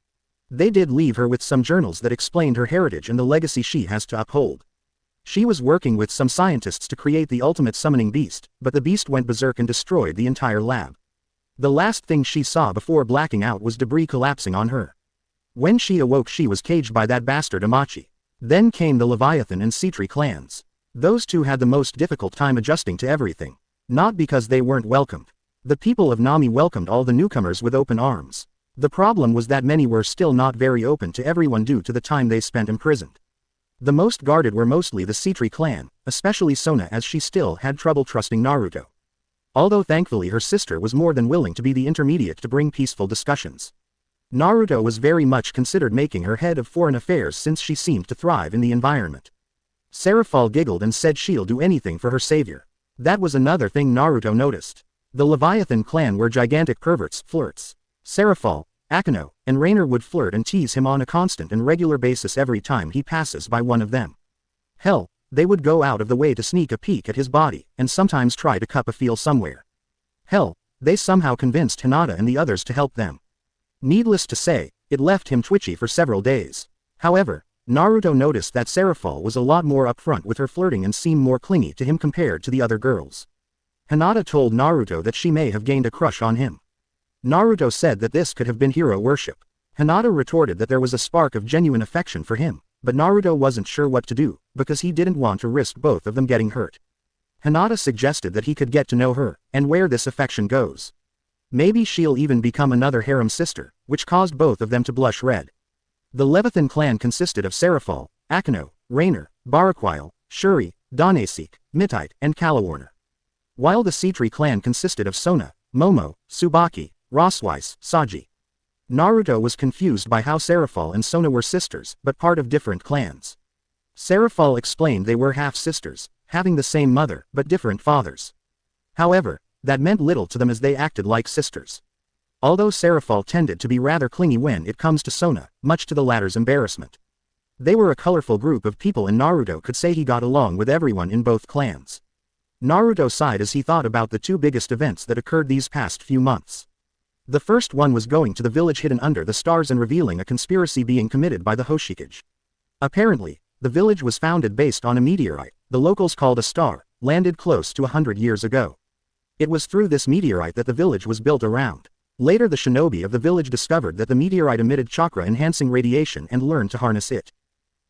They did leave her with some journals that explained her heritage and the legacy she has to uphold. She was working with some scientists to create the ultimate summoning beast, but the beast went berserk and destroyed the entire lab. The last thing she saw before blacking out was debris collapsing on her. When she awoke she was caged by that bastard Amachi. Then came the Leviathan and Cetri clans. Those two had the most difficult time adjusting to everything. Not because they weren't welcomed. The people of Nami welcomed all the newcomers with open arms. The problem was that many were still not very open to everyone due to the time they spent imprisoned. The most guarded were mostly the Cetri clan, especially Sona, as she still had trouble trusting Naruto. Although thankfully her sister was more than willing to be the intermediate to bring peaceful discussions. Naruto was very much considered making her head of foreign affairs since she seemed to thrive in the environment. Seraphal giggled and said she'll do anything for her savior. That was another thing Naruto noticed. The Leviathan clan were gigantic perverts, flirts. Seraphal, Akeno, and Rainer would flirt and tease him on a constant and regular basis every time he passes by one of them. Hell, they would go out of the way to sneak a peek at his body, and sometimes try to cup a feel somewhere. Hell, they somehow convinced Hinata and the others to help them. Needless to say, it left him twitchy for several days. However, Naruto noticed that Seraphal was a lot more upfront with her flirting and seemed more clingy to him compared to the other girls. Hinata told Naruto that she may have gained a crush on him. Naruto said that this could have been hero worship. Hinata retorted that there was a spark of genuine affection for him, but Naruto wasn't sure what to do, because he didn't want to risk both of them getting hurt. Hinata suggested that he could get to know her, and where this affection goes. Maybe she'll even become another harem sister, which caused both of them to blush red. The Leviathan clan consisted of Seraphal, Akeno, Rainer, Baraquile, Shuri, Danasik, Mittite, and Kalawarner. While the Cetri clan consisted of Sona, Momo, Tsubaki, Roswise, Saji. Naruto was confused by how Seraphal and Sona were sisters, but part of different clans. Seraphal explained they were half-sisters, having the same mother, but different fathers. However, that meant little to them as they acted like sisters. Although Seraphal tended to be rather clingy when it comes to Sona, much to the latter's embarrassment. They were a colorful group of people and Naruto could say he got along with everyone in both clans. Naruto sighed as he thought about the two biggest events that occurred these past few months. The first one was going to the village hidden under the stars and revealing a conspiracy being committed by the Hoshikage. Apparently, the village was founded based on a meteorite, the locals called a star, landed close to 100 years ago. It was through this meteorite that the village was built around. Later the shinobi of the village discovered that the meteorite emitted chakra-enhancing radiation and learned to harness it.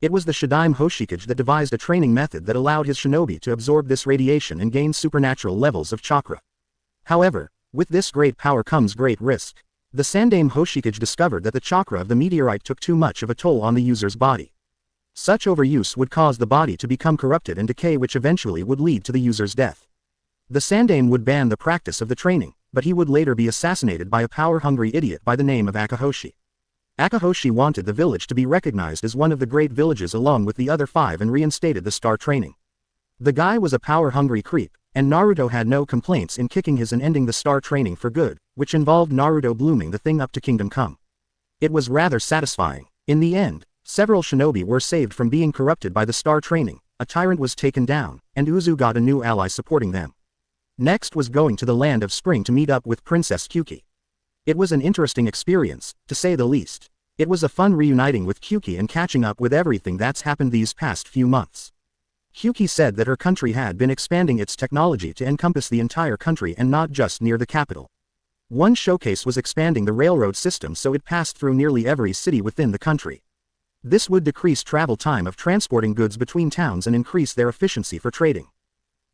It was the Shidaime Hoshikage that devised a training method that allowed his shinobi to absorb this radiation and gain supernatural levels of chakra. However, with this great power comes great risk. The Sandaime Hoshikage discovered that the chakra of the meteorite took too much of a toll on the user's body. Such overuse would cause the body to become corrupted and decay, which eventually would lead to the user's death. The Sandaime would ban the practice of the training, but he would later be assassinated by a power-hungry idiot by the name of Akahoshi. Akahoshi wanted the village to be recognized as one of the great villages along with the other 5 and reinstated the star training. The guy was a power-hungry creep, and Naruto had no complaints in kicking his and ending the star training for good, which involved Naruto blooming the thing up to Kingdom Come. It was rather satisfying. In the end, several shinobi were saved from being corrupted by the star training, a tyrant was taken down, and Uzu got a new ally supporting them. Next was going to the Land of Spring to meet up with Princess Kyuki. It was an interesting experience, to say the least. It was a fun reuniting with Kyuki and catching up with everything that's happened these past few months. Hyuga said that her country had been expanding its technology to encompass the entire country and not just near the capital. One showcase was expanding the railroad system so it passed through nearly every city within the country. This would decrease travel time of transporting goods between towns and increase their efficiency for trading.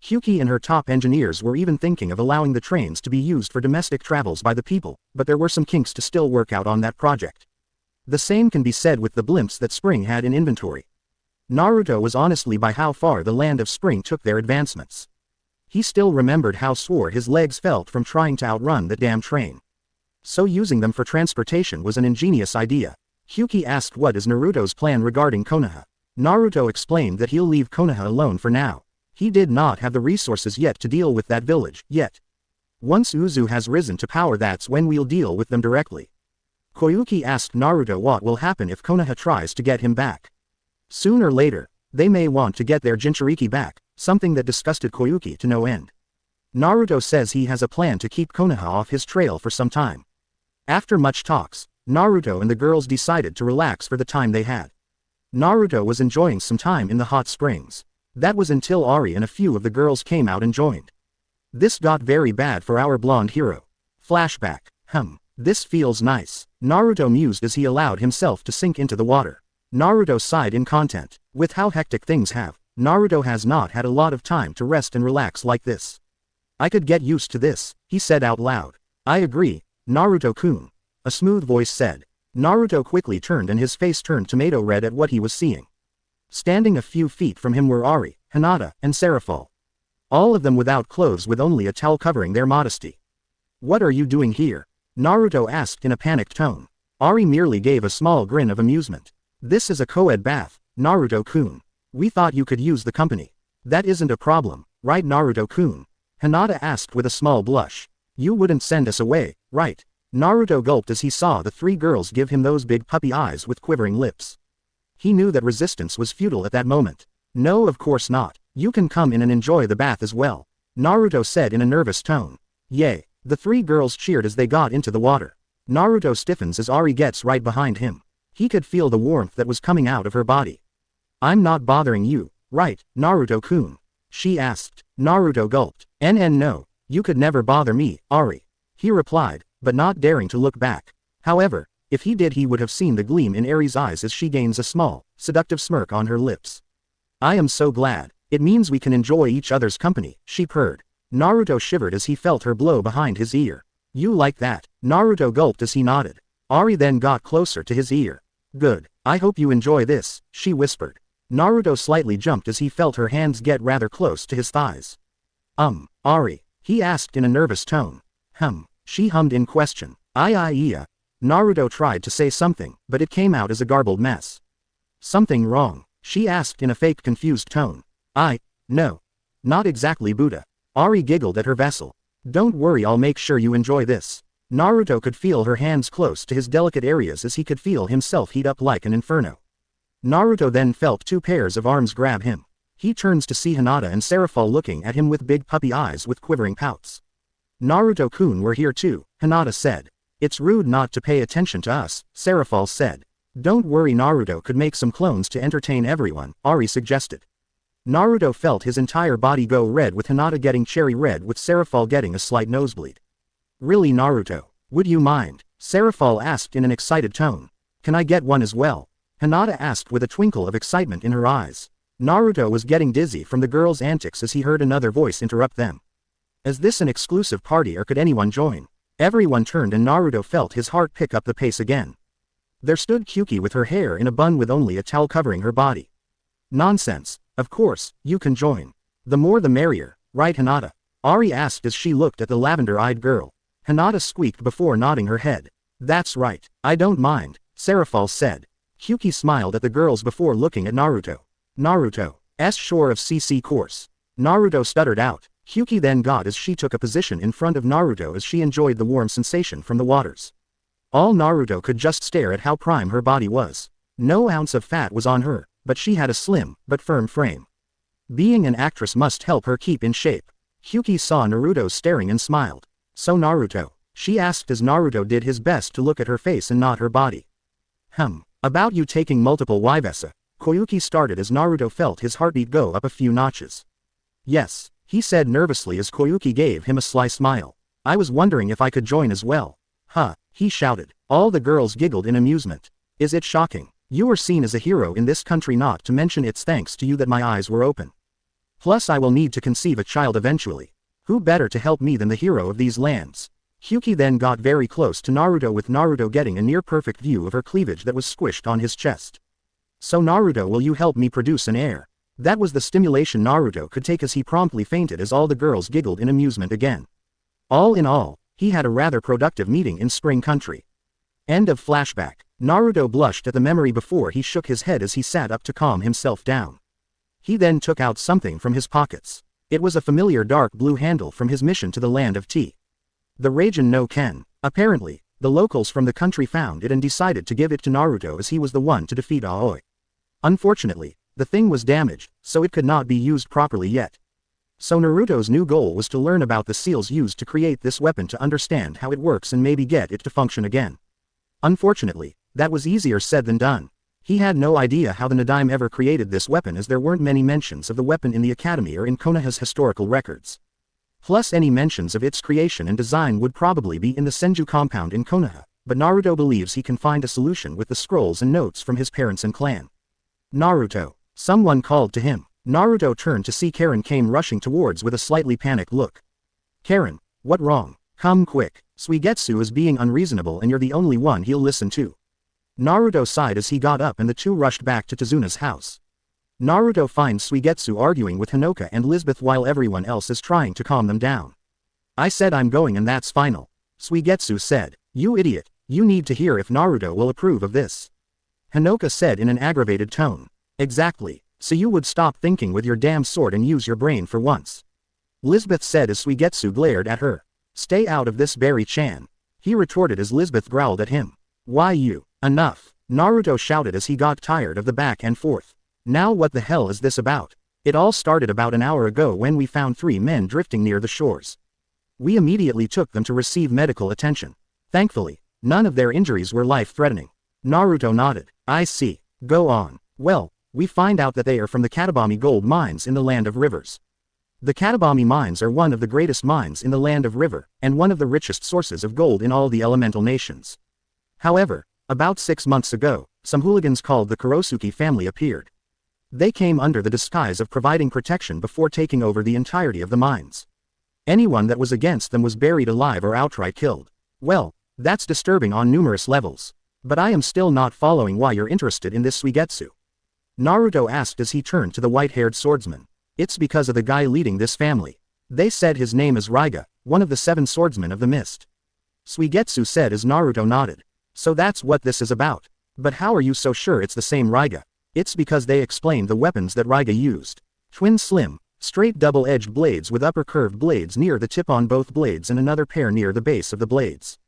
Hyuga and her top engineers were even thinking of allowing the trains to be used for domestic travels by the people, but there were some kinks to still work out on that project. The same can be said with the blimps that Spring had in inventory. Naruto was honestly by how far the land of Spring took their advancements. He still remembered how sore his legs felt from trying to outrun the damn train. So using them for transportation was an ingenious idea. Hyuga asked what is Naruto's plan regarding Konoha. Naruto explained that he'll leave Konoha alone for now. He did not have the resources yet to deal with that village, yet. Once Uzu has risen to power, that's when we'll deal with them directly. Koyuki asked Naruto what will happen if Konoha tries to get him back. Sooner or later, they may want to get their Jinchuriki back, something that disgusted Koyuki to no end. Naruto says he has a plan to keep Konoha off his trail for some time. After much talks, Naruto and the girls decided to relax for the time they had. Naruto was enjoying some time in the hot springs. That was until Ari and a few of the girls came out and joined. This got very bad for our blonde hero. Flashback. This feels nice. Naruto mused as he allowed himself to sink into the water. Naruto sighed in content. With how hectic things have, Naruto has not had a lot of time to rest and relax like this. I could get used to this, he said out loud. I agree, Naruto-kun. A smooth voice said. Naruto quickly turned and his face turned tomato red at what he was seeing. Standing a few feet from him were Ari, Hinata, and Seraphol. All of them without clothes with only a towel covering their modesty. What are you doing here? Naruto asked in a panicked tone. Ari merely gave a small grin of amusement. This is a co-ed bath, Naruto-kun. We thought you could use the company. That isn't a problem, right Naruto-kun? Hinata asked with a small blush. You wouldn't send us away, right? Naruto gulped as he saw the three girls give him those big puppy eyes with quivering lips. He knew that resistance was futile at that moment. No, of course not. You can come in and enjoy the bath as well, Naruto said in a nervous tone. Yay. The three girls cheered as they got into the water. Naruto stiffens as Ari gets right behind him. He could feel the warmth that was coming out of her body. I'm not bothering you, right, Naruto-kun? She asked. Naruto gulped. No, you could never bother me, Ari. He replied, but not daring to look back. However, if he did he would have seen the gleam in Ari's eyes as she gains a small, seductive smirk on her lips. I am so glad. It means we can enjoy each other's company, she purred. Naruto shivered as he felt her blow behind his ear. You like that? Naruto gulped as he nodded. Ari then got closer to his ear. Good. I hope you enjoy this, she whispered. Naruto slightly jumped as he felt her hands get rather close to his thighs. Ari? He asked in a nervous tone. She hummed in question. Yeah. Naruto tried to say something, but it came out as a garbled mess. Something wrong? She asked in a fake confused tone. No. Not exactly Buddha. Ari giggled at her vessel. Don't worry, I'll make sure you enjoy this. Naruto could feel her hands close to his delicate areas as he could feel himself heat up like an inferno. Naruto then felt two pairs of arms grab him. He turns to see Hinata and Seraphol looking at him with big puppy eyes with quivering pouts. Naruto-kun, we're here too, Hinata said. It's rude not to pay attention to us, Seraphol said. Don't worry, Naruto could make some clones to entertain everyone, Ari suggested. Naruto felt his entire body go red with Hinata getting cherry red with Seraphol getting a slight nosebleed. Really Naruto? Would you mind? Seraphol asked in an excited tone. Can I get one as well? Hinata asked with a twinkle of excitement in her eyes. Naruto was getting dizzy from the girls' antics as he heard another voice interrupt them. Is this an exclusive party or could anyone join? Everyone turned and Naruto felt his heart pick up the pace again. There stood Kyuki with her hair in a bun with only a towel covering her body. Nonsense. Of course, you can join. The more the merrier, right Hinata? Ari asked as she looked at the lavender-eyed girl. Hinata squeaked before nodding her head. That's right. I don't mind, Seraphol said. Kyuki smiled at the girls before looking at Naruto. Naruto's shore of CC course. Naruto stuttered out. Kyuki then got as she took a position in front of Naruto as she enjoyed the warm sensation from the waters. All Naruto could just stare at how prime her body was. No ounce of fat was on her, but she had a slim, but firm frame. Being an actress must help her keep in shape. Hyuga saw Naruto staring and smiled. So Naruto? She asked as Naruto did his best to look at her face and not her body. About you taking multiple Yvesa. Koyuki started as Naruto felt his heartbeat go up a few notches. Yes, he said nervously as Koyuki gave him a sly smile. I was wondering if I could join as well. Huh, he shouted. All the girls giggled in amusement. Is it shocking? You are seen as a hero in this country, not to mention it's thanks to you that my eyes were open. Plus I will need to conceive a child eventually. Who better to help me than the hero of these lands? Hyuga then got very close to Naruto, with Naruto getting a near-perfect view of her cleavage that was squished on his chest. So Naruto, will you help me produce an heir? That was the stimulation Naruto could take, as he promptly fainted as all the girls giggled in amusement again. All in all, he had a rather productive meeting in Spring Country. End of flashback. Naruto blushed at the memory before he shook his head as he sat up to calm himself down. He then took out something from his pockets. It was a familiar dark blue handle from his mission to the land of tea. The Raijin no Ken. Apparently, the locals from the country found it and decided to give it to Naruto as he was the one to defeat Aoi. Unfortunately, the thing was damaged, so it could not be used properly yet. So Naruto's new goal was to learn about the seals used to create this weapon to understand how it works and maybe get it to function again. Unfortunately, that was easier said than done. He had no idea how the Nadaime ever created this weapon, as there weren't many mentions of the weapon in the academy or in Konoha's historical records. Plus any mentions of its creation and design would probably be in the Senju compound in Konoha, but Naruto believes he can find a solution with the scrolls and notes from his parents and clan. Naruto. Someone called to him. Naruto turned to see Karen came rushing towards with a slightly panicked look. Karen, what wrong? Come quick. Suigetsu is being unreasonable and you're the only one he'll listen to. Naruto sighed as he got up and the two rushed back to Tezuna's house. Naruto finds Suigetsu arguing with Hinoka and Lisbeth while everyone else is trying to calm them down. I said I'm going and that's final. Suigetsu said. You idiot, you need to hear if Naruto will approve of this. Hinoka said in an aggravated tone. Exactly, so you would stop thinking with your damn sword and use your brain for once. Lisbeth said as Suigetsu glared at her. Stay out of this, Berry-chan. He retorted as Lisbeth growled at him. Why you? Enough, Naruto shouted as he got tired of the back and forth. Now what the hell is this about? It all started about an hour ago when we found 3 men drifting near the shores. We immediately took them to receive medical attention. Thankfully, none of their injuries were life-threatening. Naruto nodded. I see. Go on. Well, we find out that they are from the Katabami gold mines in the Land of Rivers. The Katabami mines are one of the greatest mines in the Land of River, and one of the richest sources of gold in all the elemental nations. However, about 6 months ago, some hooligans called the Kurosuke family appeared. They came under the disguise of providing protection before taking over the entirety of the mines. Anyone that was against them was buried alive or outright killed. Well, that's disturbing on numerous levels. But I am still not following why you're interested in this Suigetsu. Naruto asked as he turned to the white-haired swordsman. It's because of the guy leading this family. They said his name is Ryuga, one of the 7 swordsmen of the mist. Suigetsu said as Naruto nodded. So that's what this is about. But how are you so sure it's the same Ryuga? It's because they explained the weapons that Ryuga used. Twin slim, straight double-edged blades with upper curved blades near the tip on both blades and another pair near the base of the blades.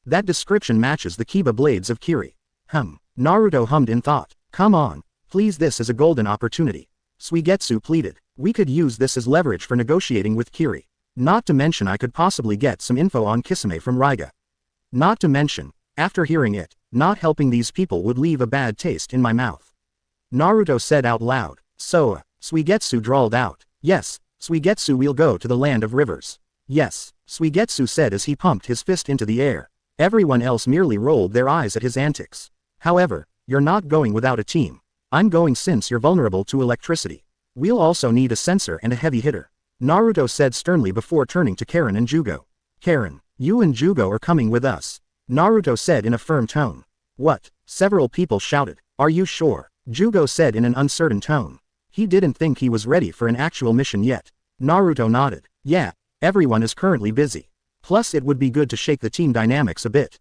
That description matches the Kiba blades of Kiri. Naruto hummed in thought. Come on, please, this is a golden opportunity. Suigetsu pleaded. We could use this as leverage for negotiating with Kiri. Not to mention I could possibly get some info on Kisame from Ryuga. Not to mention, after hearing it, not helping these people would leave a bad taste in my mouth. Naruto said out loud. So, Suigetsu drawled out. Yes, Suigetsu, we'll go to the Land of Rivers. Yes, Suigetsu said as he pumped his fist into the air. Everyone else merely rolled their eyes at his antics. However, you're not going without a team. I'm going since you're vulnerable to electricity. We'll also need a sensor and a heavy hitter. Naruto said sternly before turning to Karen and Jugo. Karen, you and Jugo are coming with us. Naruto said in a firm tone. What? Several people shouted. Are you sure? Jugo said in an uncertain tone. He didn't think he was ready for an actual mission yet. Naruto nodded. Yeah, everyone is currently busy. Plus it would be good to shake the team dynamics a bit.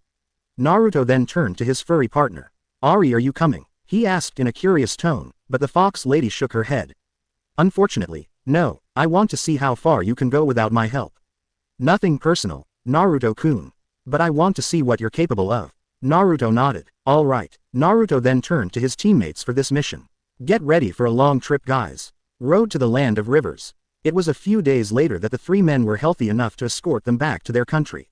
Naruto then turned to his furry partner. Ari, are you coming? He asked in a curious tone, but the fox lady shook her head. Unfortunately, no, I want to see how far you can go without my help. Nothing personal, Naruto-kun. But I want to see what you're capable of. Naruto nodded. All right. Naruto then turned to his teammates for this mission. Get ready for a long trip, guys. Road to the Land of Rivers. It was a few days later that the 3 men were healthy enough to escort them back to their country.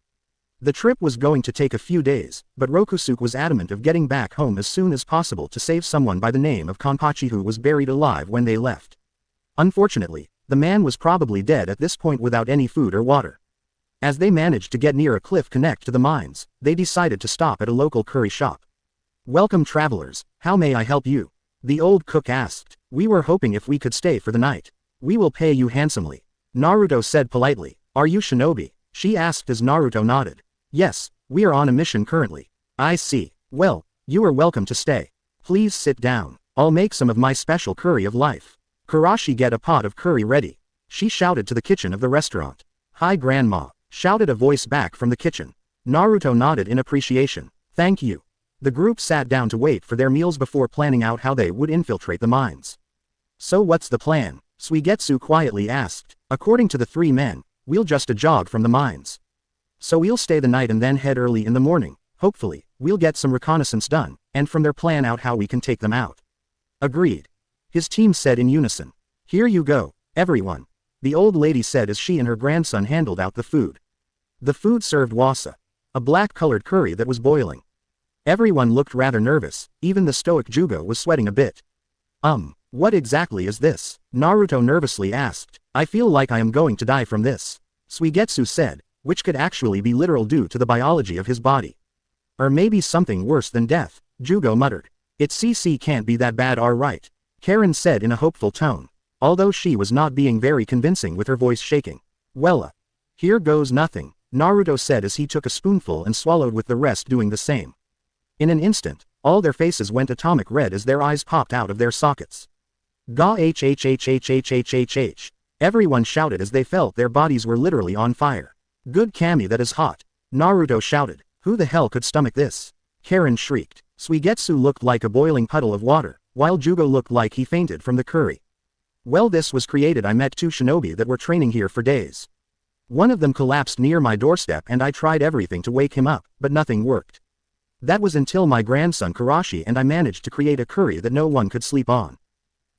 The trip was going to take a few days, but Rokusuke was adamant of getting back home as soon as possible to save someone by the name of Kanpachi who was buried alive when they left. Unfortunately, the man was probably dead at this point without any food or water. As they managed to get near a cliff connect to the mines, they decided to stop at a local curry shop. "Welcome travelers, how may I help you?" the old cook asked. "We were hoping if we could stay for the night. We will pay you handsomely," Naruto said politely. "Are you shinobi?" she asked as Naruto nodded. "Yes, we are on a mission currently." "I see. Well, you are welcome to stay. Please sit down. I'll make some of my special curry of life. Kurashi, get a pot of curry ready," she shouted to the kitchen of the restaurant. "Hi grandma," shouted a voice back from the kitchen. Naruto nodded in appreciation. "Thank you." The group sat down to wait for their meals before planning out how they would infiltrate the mines. "So what's the plan?" Suigetsu quietly asked. "According to the three men, we'll just a jog from the mines. So we'll stay the night and then head early in the morning. Hopefully, we'll get some reconnaissance done, and from there plan out how we can take them out." "Agreed," his team said in unison. "Here you go, everyone," the old lady said as she and her grandson handled out the food. The food served wasa, a black-colored curry that was boiling. Everyone looked rather nervous, even the stoic Hyuga was sweating a bit. What exactly is this?" Naruto nervously asked. "I feel like I am going to die from this," Suigetsu said, which could actually be literal due to the biology of his body. "Or maybe something worse than death," Hyuga muttered. "It can't be that bad, right?" Karen said in a hopeful tone, although she was not being very convincing with her voice shaking. "Well, here goes nothing," Naruto said as he took a spoonful and swallowed with the rest doing the same. In an instant, all their faces went atomic red as their eyes popped out of their sockets. "Ga hhhhhhhhh," everyone shouted as they felt their bodies were literally on fire. "Good kami, that is hot," Naruto shouted. "Who the hell could stomach this?" Karen shrieked. Suigetsu looked like a boiling puddle of water, while Hyuga looked like he fainted from the curry. "Well, this was created. I met two shinobi that were training here for days. One of them collapsed near my doorstep and I tried everything to wake him up, but nothing worked. That was until my grandson Kurashi and I managed to create a curry that no one could sleep on.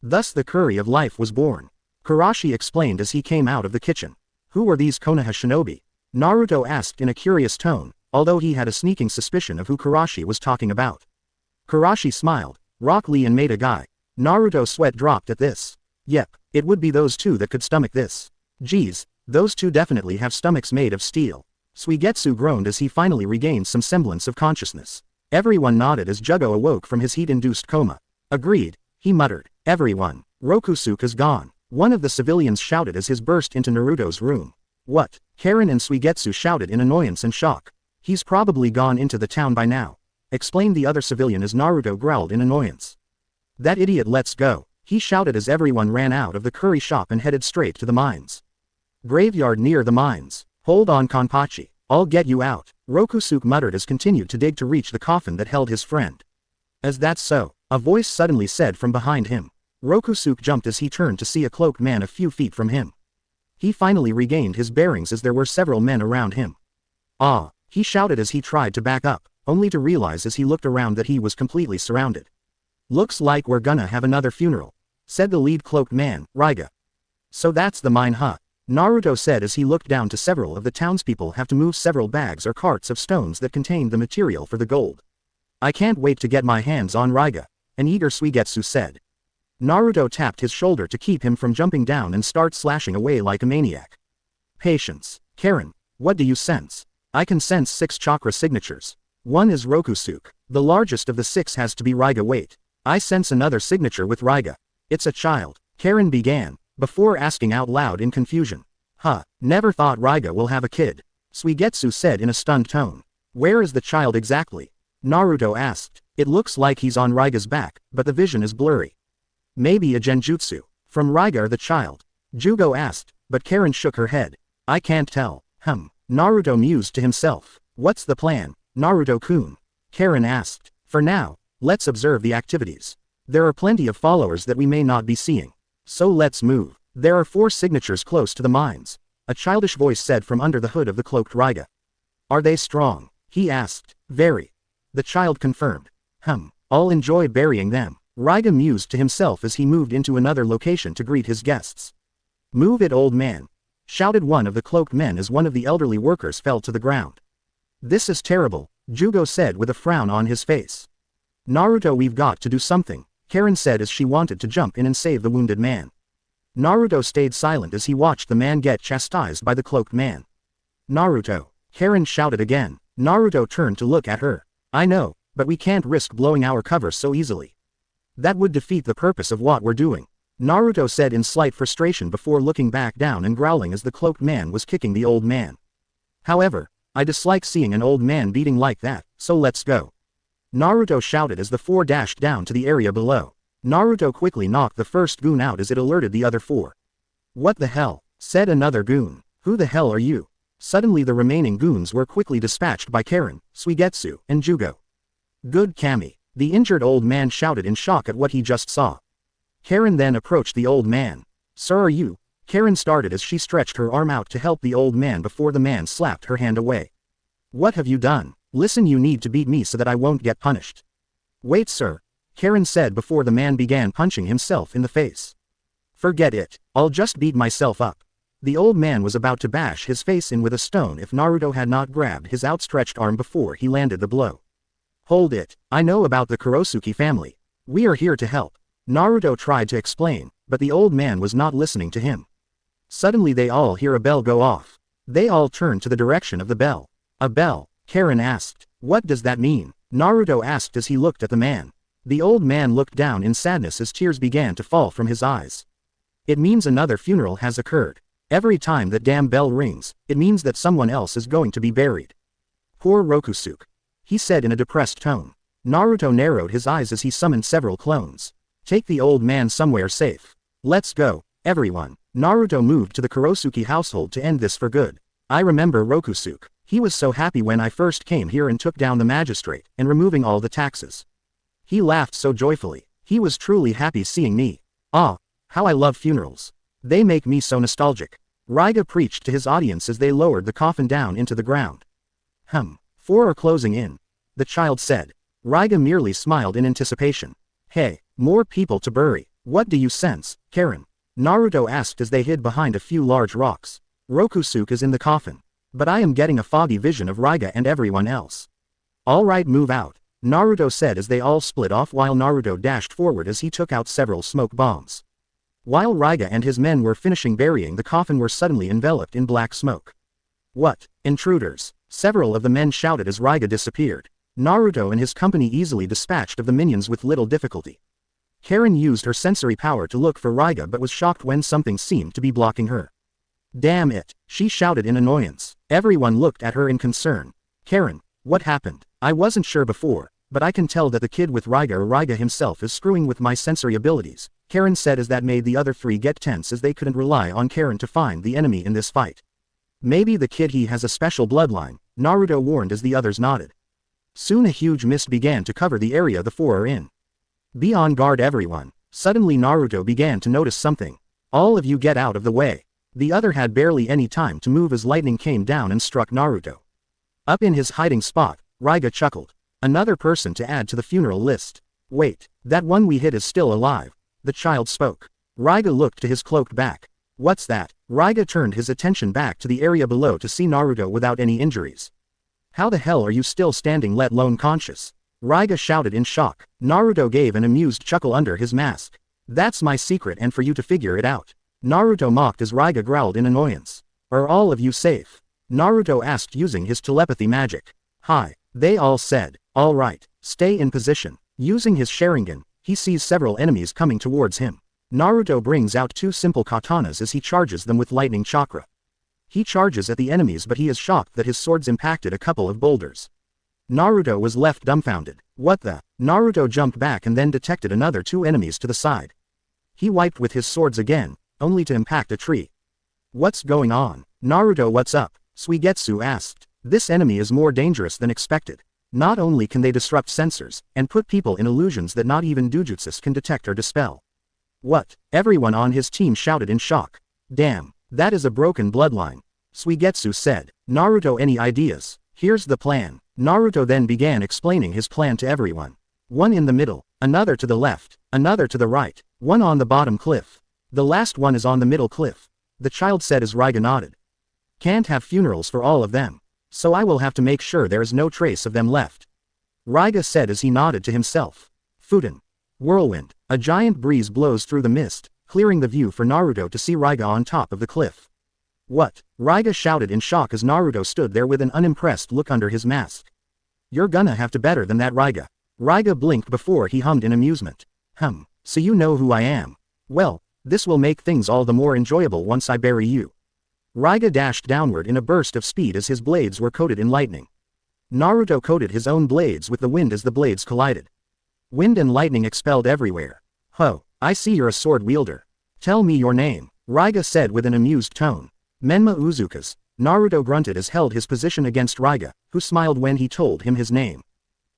Thus the curry of life was born," Kurashi explained as he came out of the kitchen. "Who are these Konoha shinobi?" Naruto asked in a curious tone, although he had a sneaking suspicion of who Kurashi was talking about. Kurashi smiled. "Rock Lee and Maida Guy." Naruto's sweat dropped at this. "Yep, it would be those two that could stomach this. Geez, those two definitely have stomachs made of steel." Suigetsu groaned as he finally regained some semblance of consciousness. Everyone nodded as Jugo awoke from his heat-induced coma. "Agreed," he muttered. "Everyone, Rokusuke is gone," one of the civilians shouted as his burst into Naruto's room. "What?" Karen and Suigetsu shouted in annoyance and shock. "He's probably gone into the town by now," explained the other civilian as Naruto growled in annoyance. "That idiot, let's go," he shouted as everyone ran out of the curry shop and headed straight to the mines. "Graveyard near the mines. Hold on Kanpachi, I'll get you out," Rokusuke muttered as continued to dig to reach the coffin that held his friend. "Is that so?" a voice suddenly said from behind him. Rokusuke jumped as he turned to see a cloaked man a few feet from him. He finally regained his bearings as there were several men around him. "Ah," he shouted as he tried to back up, only to realize as he looked around that he was completely surrounded. "Looks like we're gonna have another funeral," said the lead cloaked man, Ryga. "So that's the mine, huh?" Naruto said as he looked down to several of the townspeople have to move several bags or carts of stones that contained the material for the gold. "I can't wait to get my hands on Ryga," an eager Suigetsu said. Naruto tapped his shoulder to keep him from jumping down and start slashing away like a maniac. "Patience. Karen, what do you sense?" "I can sense 6 chakra signatures. One is Rokusuke. The largest of the 6 has to be Ryga. Wait. I sense another signature with Ryga. It's a child," Karen began, before asking out loud in confusion. "Huh, never thought Ryga will have a kid," Suigetsu said in a stunned tone. "Where is the child exactly?" Naruto asked. "It looks like he's on Ryga's back, but the vision is blurry." "Maybe a genjutsu from Ryga or the child?" Jugo asked, but Karen shook her head. "I can't tell." Naruto mused to himself. "What's the plan, Naruto-kun?" Karen asked. "For now, let's observe the activities. There are plenty of followers that we may not be seeing. So let's move. There are 4 signatures close to the mines," a childish voice said from under the hood of the cloaked Ryga. "Are they strong?" he asked. "Very," the child confirmed. "I'll enjoy burying them," Ryga mused to himself as he moved into another location to greet his guests. "Move it, old man," shouted one of the cloaked men as one of the elderly workers fell to the ground. This is terrible, Jugo said with a frown on his face. Naruto, we've got to do something, Karen said as she wanted to jump in and save the wounded man. Naruto stayed silent as he watched the man get chastised by the cloaked man. Naruto, Karen shouted again. Naruto turned to look at her. I know, but we can't risk blowing our cover so easily. That would defeat the purpose of what we're doing, Naruto said in slight frustration before looking back down and growling as the cloaked man was kicking the old man. However, I dislike seeing an old man beating like that, so let's go. Naruto shouted as the four dashed down to the area below. Naruto quickly knocked the first goon out as it alerted the other four. What the hell, said another goon. Who the hell are you? Suddenly the remaining goons were quickly dispatched by Karen, Suigetsu, and Jugo. Good Kami, the injured old man shouted in shock at what he just saw. Karen then approached the old man. Sir, are you? Karen started as she stretched her arm out to help the old man before the man slapped her hand away. What have you done? Listen, you need to beat me so that I won't get punished. Wait, sir, Karen said before the man began punching himself in the face. Forget it, I'll just beat myself up. The old man was about to bash his face in with a stone if Naruto had not grabbed his outstretched arm before he landed the blow. Hold it, I know about the Kurosuke family. We are here to help. Naruto tried to explain, but the old man was not listening to him. Suddenly they all hear a bell go off. They all turn to the direction of the bell. A bell, Karen asked. What does that mean? Naruto asked as he looked at the man. The old man looked down in sadness as tears began to fall from his eyes. It means another funeral has occurred. Every time that damn bell rings, it means that someone else is going to be buried. Poor Rokusuke, he said in a depressed tone. Naruto narrowed his eyes as he summoned several clones. Take the old man somewhere safe. Let's go, everyone. Naruto moved to the Kurosuke household to end this for good. I remember Rokusuke. He was so happy when I first came here and took down the magistrate and removing all the taxes. He laughed so joyfully. He was truly happy seeing me. Ah, how I love funerals. They make me so nostalgic. Ryuga preached to his audience as they lowered the coffin down into the ground. Four are closing in, the child said. Ryuga merely smiled in anticipation. Hey, more people to bury. What do you sense, Karen? Naruto asked as they hid behind a few large rocks. Rokusuke is in the coffin. But I am getting a foggy vision of Ryuga and everyone else. Alright, move out, Naruto said as they all split off while Naruto dashed forward as he took out several smoke bombs. While Ryuga and his men were finishing burying the coffin were suddenly enveloped in black smoke. What? Intruders! Several of the men shouted as Ryuga disappeared. Naruto and his company easily dispatched of the minions with little difficulty. Karen used her sensory power to look for Ryuga but was shocked when something seemed to be blocking her. Damn it, she shouted in annoyance. Everyone looked at her in concern. Karen, what happened? I wasn't sure before, but I can tell that the kid with Ryuga or Ryuga himself is screwing with my sensory abilities, Karen said as that made the other three get tense as they couldn't rely on Karen to find the enemy in this fight. Maybe the kid he has a special bloodline, Naruto warned as the others nodded. Soon a huge mist began to cover the area the four are in. Be on guard everyone. Suddenly Naruto began to notice something. All of you get out of the way. The other had barely any time to move as lightning came down and struck Naruto. Up in his hiding spot, Ryuga chuckled. Another person to add to the funeral list. Wait, that one we hit is still alive. The child spoke. Ryuga looked to his cloaked back. What's that? Ryuga turned his attention back to the area below to see Naruto without any injuries. How the hell are you still standing let alone conscious? Ryuga shouted in shock. Naruto gave an amused chuckle under his mask. That's my secret and for you to figure it out. Naruto mocked as Ryuga growled in annoyance. Are all of you safe? Naruto asked using his telepathy magic. Hi, they all said. All right, stay in position. Using his Sharingan, he sees several enemies coming towards him. Naruto brings out two simple katanas as he charges them with lightning chakra. He charges at the enemies but he is shocked that his swords impacted a couple of boulders. Naruto was left dumbfounded. What the? Naruto jumped back and then detected another two enemies to the side. He wiped with his swords again, only to impact a tree. What's going on? Naruto, what's up? Suigetsu asked. This enemy is more dangerous than expected. Not only can they disrupt sensors, and put people in illusions that not even Dujutsus can detect or dispel. What? Everyone on his team shouted in shock. Damn, that is a broken bloodline. Suigetsu said. Naruto, any ideas? Here's the plan. Naruto then began explaining his plan to everyone. One in the middle, another to the left, another to the right, one on the bottom cliff. The last one is on the middle cliff. The child said as Ryuga nodded. Can't have funerals for all of them. So I will have to make sure there is no trace of them left. Ryuga said as he nodded to himself. Fuden. Whirlwind. A giant breeze blows through the mist, clearing the view for Naruto to see Ryuga on top of the cliff. What? Ryuga shouted in shock as Naruto stood there with an unimpressed look under his mask. You're gonna have to better than that, Ryuga. Ryuga blinked before he hummed in amusement. So you know who I am. Well, this will make things all the more enjoyable once I bury you. Ryuga dashed downward in a burst of speed as his blades were coated in lightning. Naruto coated his own blades with the wind as the blades collided. Wind and lightning expelled everywhere. Ho, I see you're a sword wielder. Tell me your name, Ryuga said with an amused tone. Menma Uzukas. Naruto grunted as held his position against Ryuga, who smiled when he told him his name.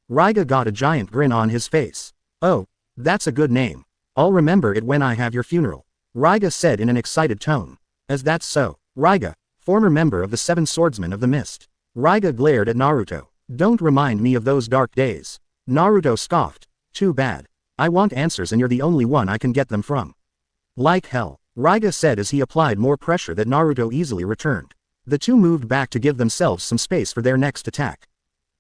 Ryuga got a giant grin on his face. Oh, that's a good name. I'll remember it when I have your funeral, Ryuga said in an excited tone. As that's so, Ryuga, former member of the Seven Swordsmen of the Mist. Ryuga glared at Naruto. Don't remind me of those dark days. Naruto scoffed. Too bad. I want answers and you're the only one I can get them from. Like hell, Ryuga said as he applied more pressure that Naruto easily returned. The two moved back to give themselves some space for their next attack.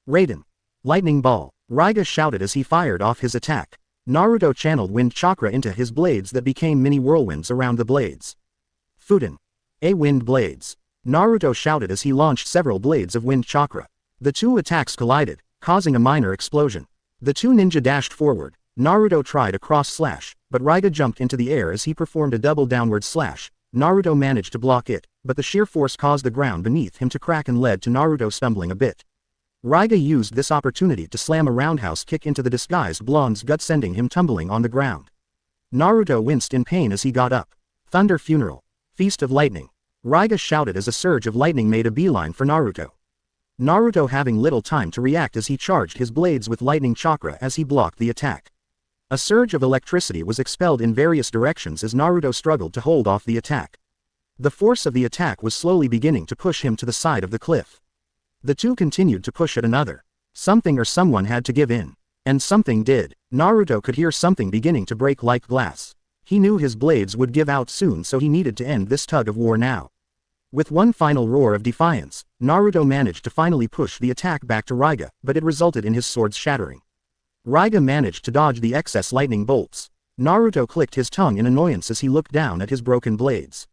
Raiden. Lightning Ball. Ryuga shouted as he fired off his attack. Naruto channeled wind chakra into his blades that became mini whirlwinds around the blades. Fuden. A wind blades. Naruto shouted as he launched several blades of wind chakra. The two attacks collided, causing a minor explosion. The two ninja dashed forward. Naruto tried a cross slash, but Ryuga jumped into the air as he performed a double downward slash. Naruto managed to block it, but the sheer force caused the ground beneath him to crack and led to Naruto stumbling a bit. Ryuga used this opportunity to slam a roundhouse kick into the disguised blonde's gut, sending him tumbling on the ground. Naruto winced in pain as he got up. Thunder Funeral. Feast of Lightning. Ryuga shouted as a surge of lightning made a beeline for Naruto. Naruto having little time to react as he charged his blades with lightning chakra as he blocked the attack. A surge of electricity was expelled in various directions as Naruto struggled to hold off the attack. The force of the attack was slowly beginning to push him to the side of the cliff. The two continued to push at another. Something or someone had to give in. And something did. Naruto could hear something beginning to break like glass. He knew his blades would give out soon, so he needed to end this tug of war now. With one final roar of defiance, Naruto managed to finally push the attack back to Ryuga, but it resulted in his swords shattering. Ryuga managed to dodge the excess lightning bolts. Naruto clicked his tongue in annoyance as he looked down at his broken blades.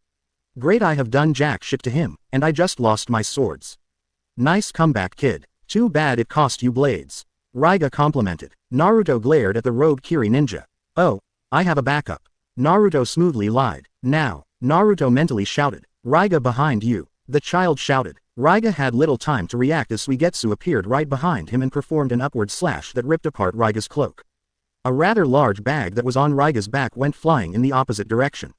Great, I have done jack shit to him, and I just lost my swords. Nice comeback, kid. Too bad it cost you blades. Ryuga complimented. Naruto glared at the rogue Kiri ninja. Oh, I have a backup. Naruto smoothly lied. Now, Naruto mentally shouted. Ryuga behind you. The child shouted. Ryuga had little time to react as Suigetsu appeared right behind him and performed an upward slash that ripped apart Ryuga's cloak. A rather large bag that was on Ryuga's back went flying in the opposite direction.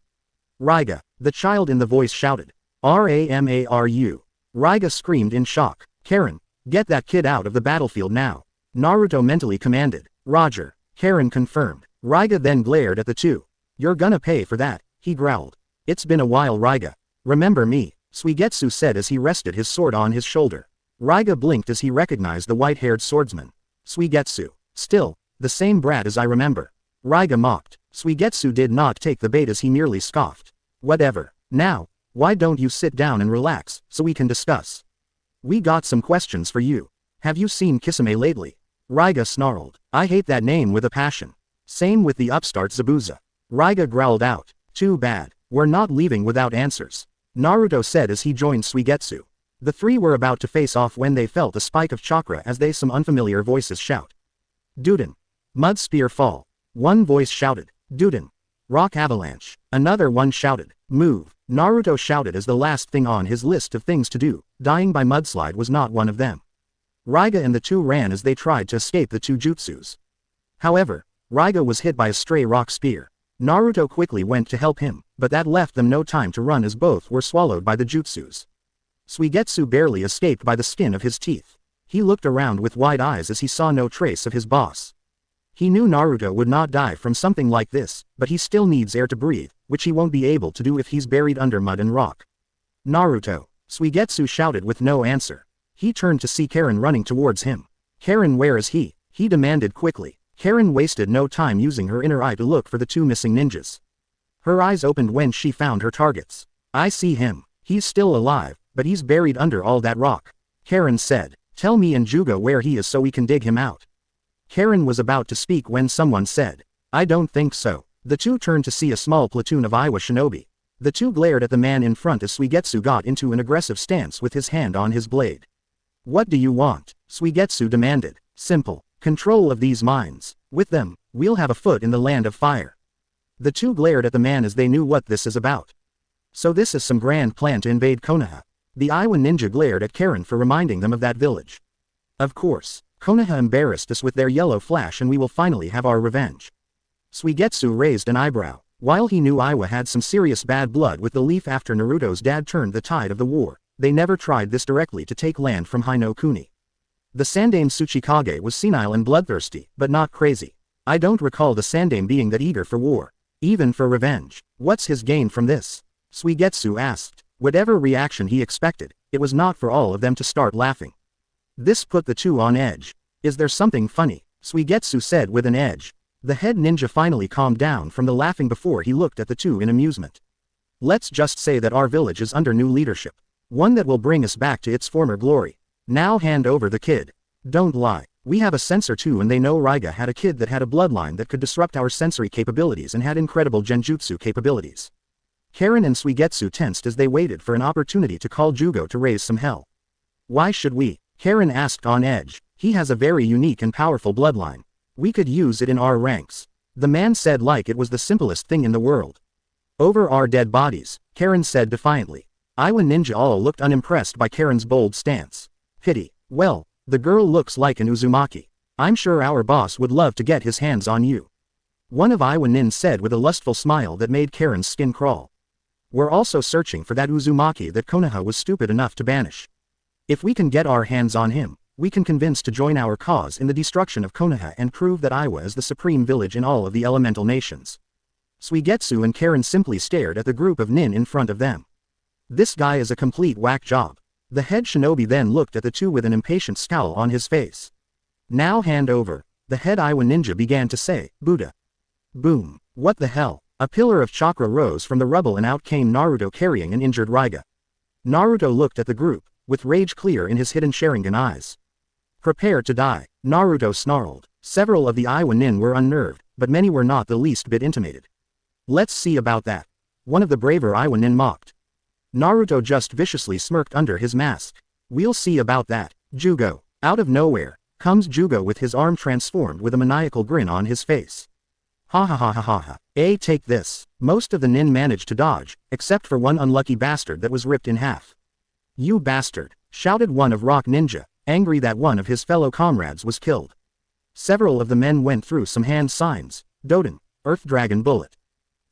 Ryuga, the child in the voice shouted. Ramaru. Ryuga screamed in shock. Karen, get that kid out of the battlefield now. Naruto mentally commanded. Roger. Karen confirmed. Ryuga then glared at the two. You're gonna pay for that, he growled. It's been a while, Ryuga. Remember me, Suigetsu said as he rested his sword on his shoulder. Ryuga blinked as he recognized the white-haired swordsman. Suigetsu. Still, the same brat as I remember. Ryuga mocked. Suigetsu did not take the bait as he merely scoffed. Whatever. Now, why don't you sit down and relax, so we can discuss? We got some questions for you. Have you seen Kisame lately? Ryuga snarled. I hate that name with a passion. Same with the upstart Zabuza. Ryuga growled out. Too bad. We're not leaving without answers, Naruto said as he joined Suigetsu. The three were about to face off when they felt a spike of chakra as they some unfamiliar voices shout. Duden. Mud Spear Fall. One voice shouted. Duden. Rock Avalanche. Another one shouted. Move. Naruto shouted as the last thing on his list of things to do, dying by mudslide, was not one of them. Ryuga and the two ran as they tried to escape the two jutsus. However, Ryuga was hit by a stray rock spear. Naruto quickly went to help him, but that left them no time to run as both were swallowed by the jutsus. Suigetsu barely escaped by the skin of his teeth. He looked around with wide eyes as he saw no trace of his boss. He knew Naruto would not die from something like this, but he still needs air to breathe, which he won't be able to do if he's buried under mud and rock. Naruto. Suigetsu shouted with no answer. He turned to see Karen running towards him. Karen, where is he? He demanded quickly. Karen wasted no time using her inner eye to look for the two missing ninjas. Her eyes opened when she found her targets. I see him. He's still alive, but he's buried under all that rock. Karen said. Tell me and Hyuga where he is so we can dig him out. Karen was about to speak when someone said, I don't think so. The two turned to see a small platoon of Iwa shinobi. The two glared at the man in front as Suigetsu got into an aggressive stance with his hand on his blade. What do you want? Suigetsu demanded. Simple. Control of these mines. With them, we'll have a foot in the land of fire. The two glared at the man as they knew what this is about. So this is some grand plan to invade Konoha. The Iwa ninja glared at Karen for reminding them of that village. Of course, Konoha embarrassed us with their yellow flash and we will finally have our revenge. Suigetsu raised an eyebrow. While he knew Iwa had some serious bad blood with the leaf after Naruto's dad turned the tide of the war, they never tried this directly to take land from Hino Kuni. The Sandaime Tsuchikage was senile and bloodthirsty, but not crazy. I don't recall the Sandaime being that eager for war. Even for revenge. What's his gain from this? Suigetsu asked. Whatever reaction he expected, it was not for all of them to start laughing. This put the two on edge. Is there something funny? Suigetsu said with an edge. The head ninja finally calmed down from the laughing before he looked at the two in amusement. Let's just say that our village is under new leadership. One that will bring us back to its former glory. Now hand over the kid. Don't lie. We have a censor too and they know Ryga had a kid that had a bloodline that could disrupt our sensory capabilities and had incredible genjutsu capabilities. Karen and Suigetsu tensed as they waited for an opportunity to call Jugo to raise some hell. Why should we? Karen asked on edge. He has a very unique and powerful bloodline. We could use it in our ranks. The man said like it was the simplest thing in the world. Over our dead bodies, Karen said defiantly. Iwa ninja all looked unimpressed by Karen's bold stance. Pity. Well, the girl looks like an Uzumaki. I'm sure our boss would love to get his hands on you. One of Iwa nin said with a lustful smile that made Karen's skin crawl. We're also searching for that Uzumaki that Konoha was stupid enough to banish. If we can get our hands on him, we can convince to join our cause in the destruction of Konoha and prove that Iwa is the supreme village in all of the elemental nations. Suigetsu and Karen simply stared at the group of nin in front of them. This guy is a complete whack job. The head shinobi then looked at the two with an impatient scowl on his face. Now hand over. The head Iwa ninja began to say, Buddha. Boom. What the hell? A pillar of chakra rose from the rubble and out came Naruto carrying an injured Ryga. Naruto looked at the group, with rage clear in his hidden Sharingan eyes. Prepare to die. Naruto snarled. Several of the Iwa nin were unnerved, but many were not the least bit intimidated. Let's see about that. One of the braver Iwa nin mocked. Naruto just viciously smirked under his mask. We'll see about that. Jugo. Out of nowhere, comes Jugo with his arm transformed with a maniacal grin on his face. Ha ha ha ha ha ha. Take this. Most of the nin managed to dodge, except for one unlucky bastard that was ripped in half. You bastard, shouted one of Rock Ninja, angry that one of his fellow comrades was killed. Several of the men went through some hand signs, Doden, Earth Dragon Bullet.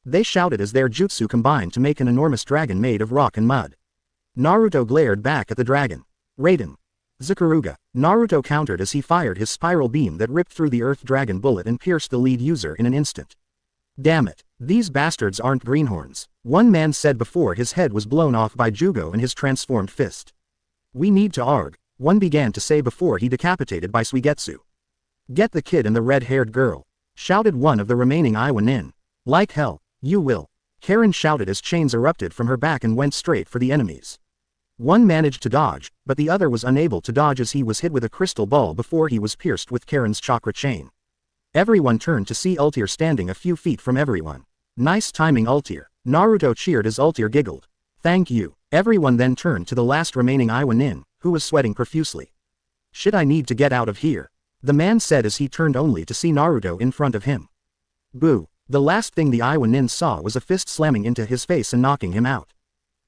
They shouted as their jutsu combined to make an enormous dragon made of rock and mud. Naruto glared back at the dragon. Raiden. Zukuruga. Naruto countered as he fired his spiral beam that ripped through the Earth Dragon Bullet and pierced the lead user in an instant. Damn it, these bastards aren't greenhorns, one man said before his head was blown off by Jugo in his transformed fist. We need to arg, one began to say before he decapitated by Suigetsu. Get the kid and the red-haired girl, shouted one of the remaining Iwa nin. Like hell, you will. Karen shouted as chains erupted from her back and went straight for the enemies. One managed to dodge, but the other was unable to dodge as he was hit with a crystal ball before he was pierced with Karen's chakra chain. Everyone turned to see Ultir standing a few feet from everyone. Nice timing Ultir. Naruto cheered as Ultir giggled. Thank you. Everyone then turned to the last remaining Iwa nin, who was sweating profusely. Shit, I need to get out of here. The man said as he turned only to see Naruto in front of him. Boo. The last thing the Iwa nin saw was a fist slamming into his face and knocking him out.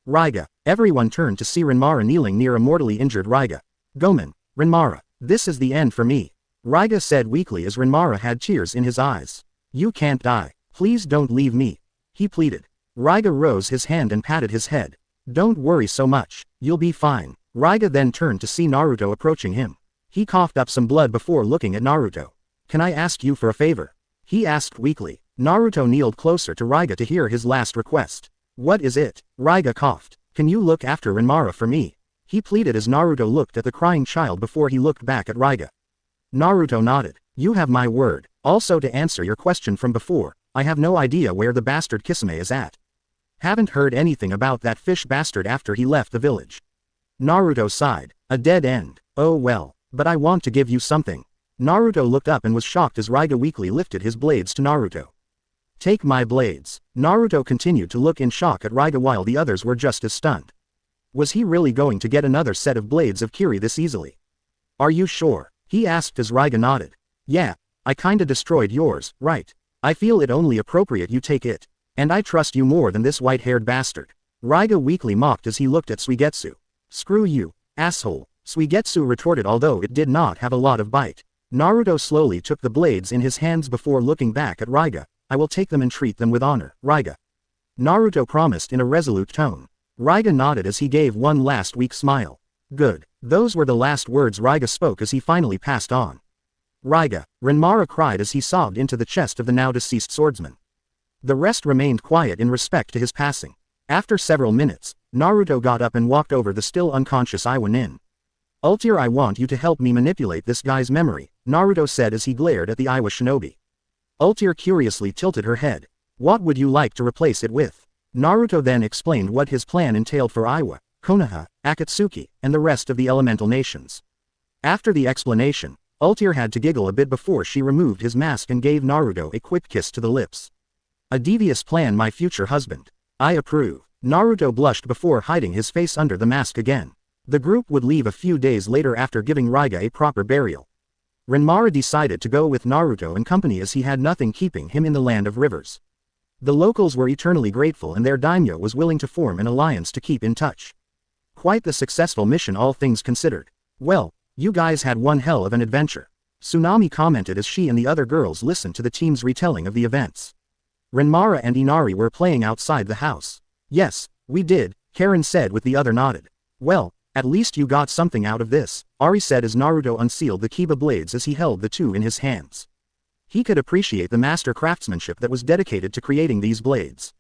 Ryga. Everyone turned to see Renmara kneeling near a mortally injured Ryga. Gomen. Renmara. This is the end for me. Ryga said weakly as Renmara had tears in his eyes. You can't die. Please don't leave me. He pleaded. Ryga rose his hand and patted his head. Don't worry so much. You'll be fine. Ryga then turned to see Naruto approaching him. He coughed up some blood before looking at Naruto. Can I ask you for a favor? He asked weakly. Naruto kneeled closer to Ryga to hear his last request. What is it? Ryga coughed. Can you look after Renmara for me? He pleaded as Naruto looked at the crying child before he looked back at Ryga. Naruto nodded. You have my word. Also, to answer your question from before, I have no idea where the bastard Kisame is at. Haven't heard anything about that fish bastard after he left the village. Naruto sighed. A dead end. Oh well, but I want to give you something. Naruto looked up and was shocked as Raiga weakly lifted his blades to Naruto. Take my blades. Naruto continued to look in shock at Raiga while the others were just as stunned. Was he really going to get another set of blades of Kiri this easily? Are you sure? He asked as Raiga nodded. Yeah, I kinda destroyed yours, right? I feel it only appropriate you take it. And I trust you more than this white-haired bastard. Raiga weakly mocked as he looked at Suigetsu. Screw you, asshole, Suigetsu retorted although it did not have a lot of bite. Naruto slowly took the blades in his hands before looking back at Raiga. I will take them and treat them with honor, Raiga. Naruto promised in a resolute tone. Raiga nodded as he gave one last weak smile. Good. Those were the last words Raiga spoke as he finally passed on. Raiga, Renmara cried as he sobbed into the chest of the now deceased swordsman. The rest remained quiet in respect to his passing. After several minutes, Naruto got up and walked over the still unconscious Iwa Nin. Ultir, I want you to help me manipulate this guy's memory, Naruto said as he glared at the Iwa shinobi. Ultir curiously tilted her head. What would you like to replace it with? Naruto then explained what his plan entailed for Iwa, Konoha, Akatsuki, and the rest of the elemental nations. After the explanation, Ultir had to giggle a bit before she removed his mask and gave Naruto a quick kiss to the lips. A devious plan, my future husband. I approve. Naruto blushed before hiding his face under the mask again. The group would leave a few days later after giving Raiga a proper burial. Renmara decided to go with Naruto and company as he had nothing keeping him in the land of rivers. The locals were eternally grateful and their daimyo was willing to form an alliance to keep in touch. Quite the successful mission all things considered. Well, you guys had one hell of an adventure. Tsunami commented as she and the other girls listened to the team's retelling of the events. Renmara and Inari were playing outside the house. Yes, we did, Karen said with the other nodded. Well, at least you got something out of this, Ari said as Naruto unsealed the Kiba blades as he held the two in his hands. He could appreciate the master craftsmanship that was dedicated to creating these blades.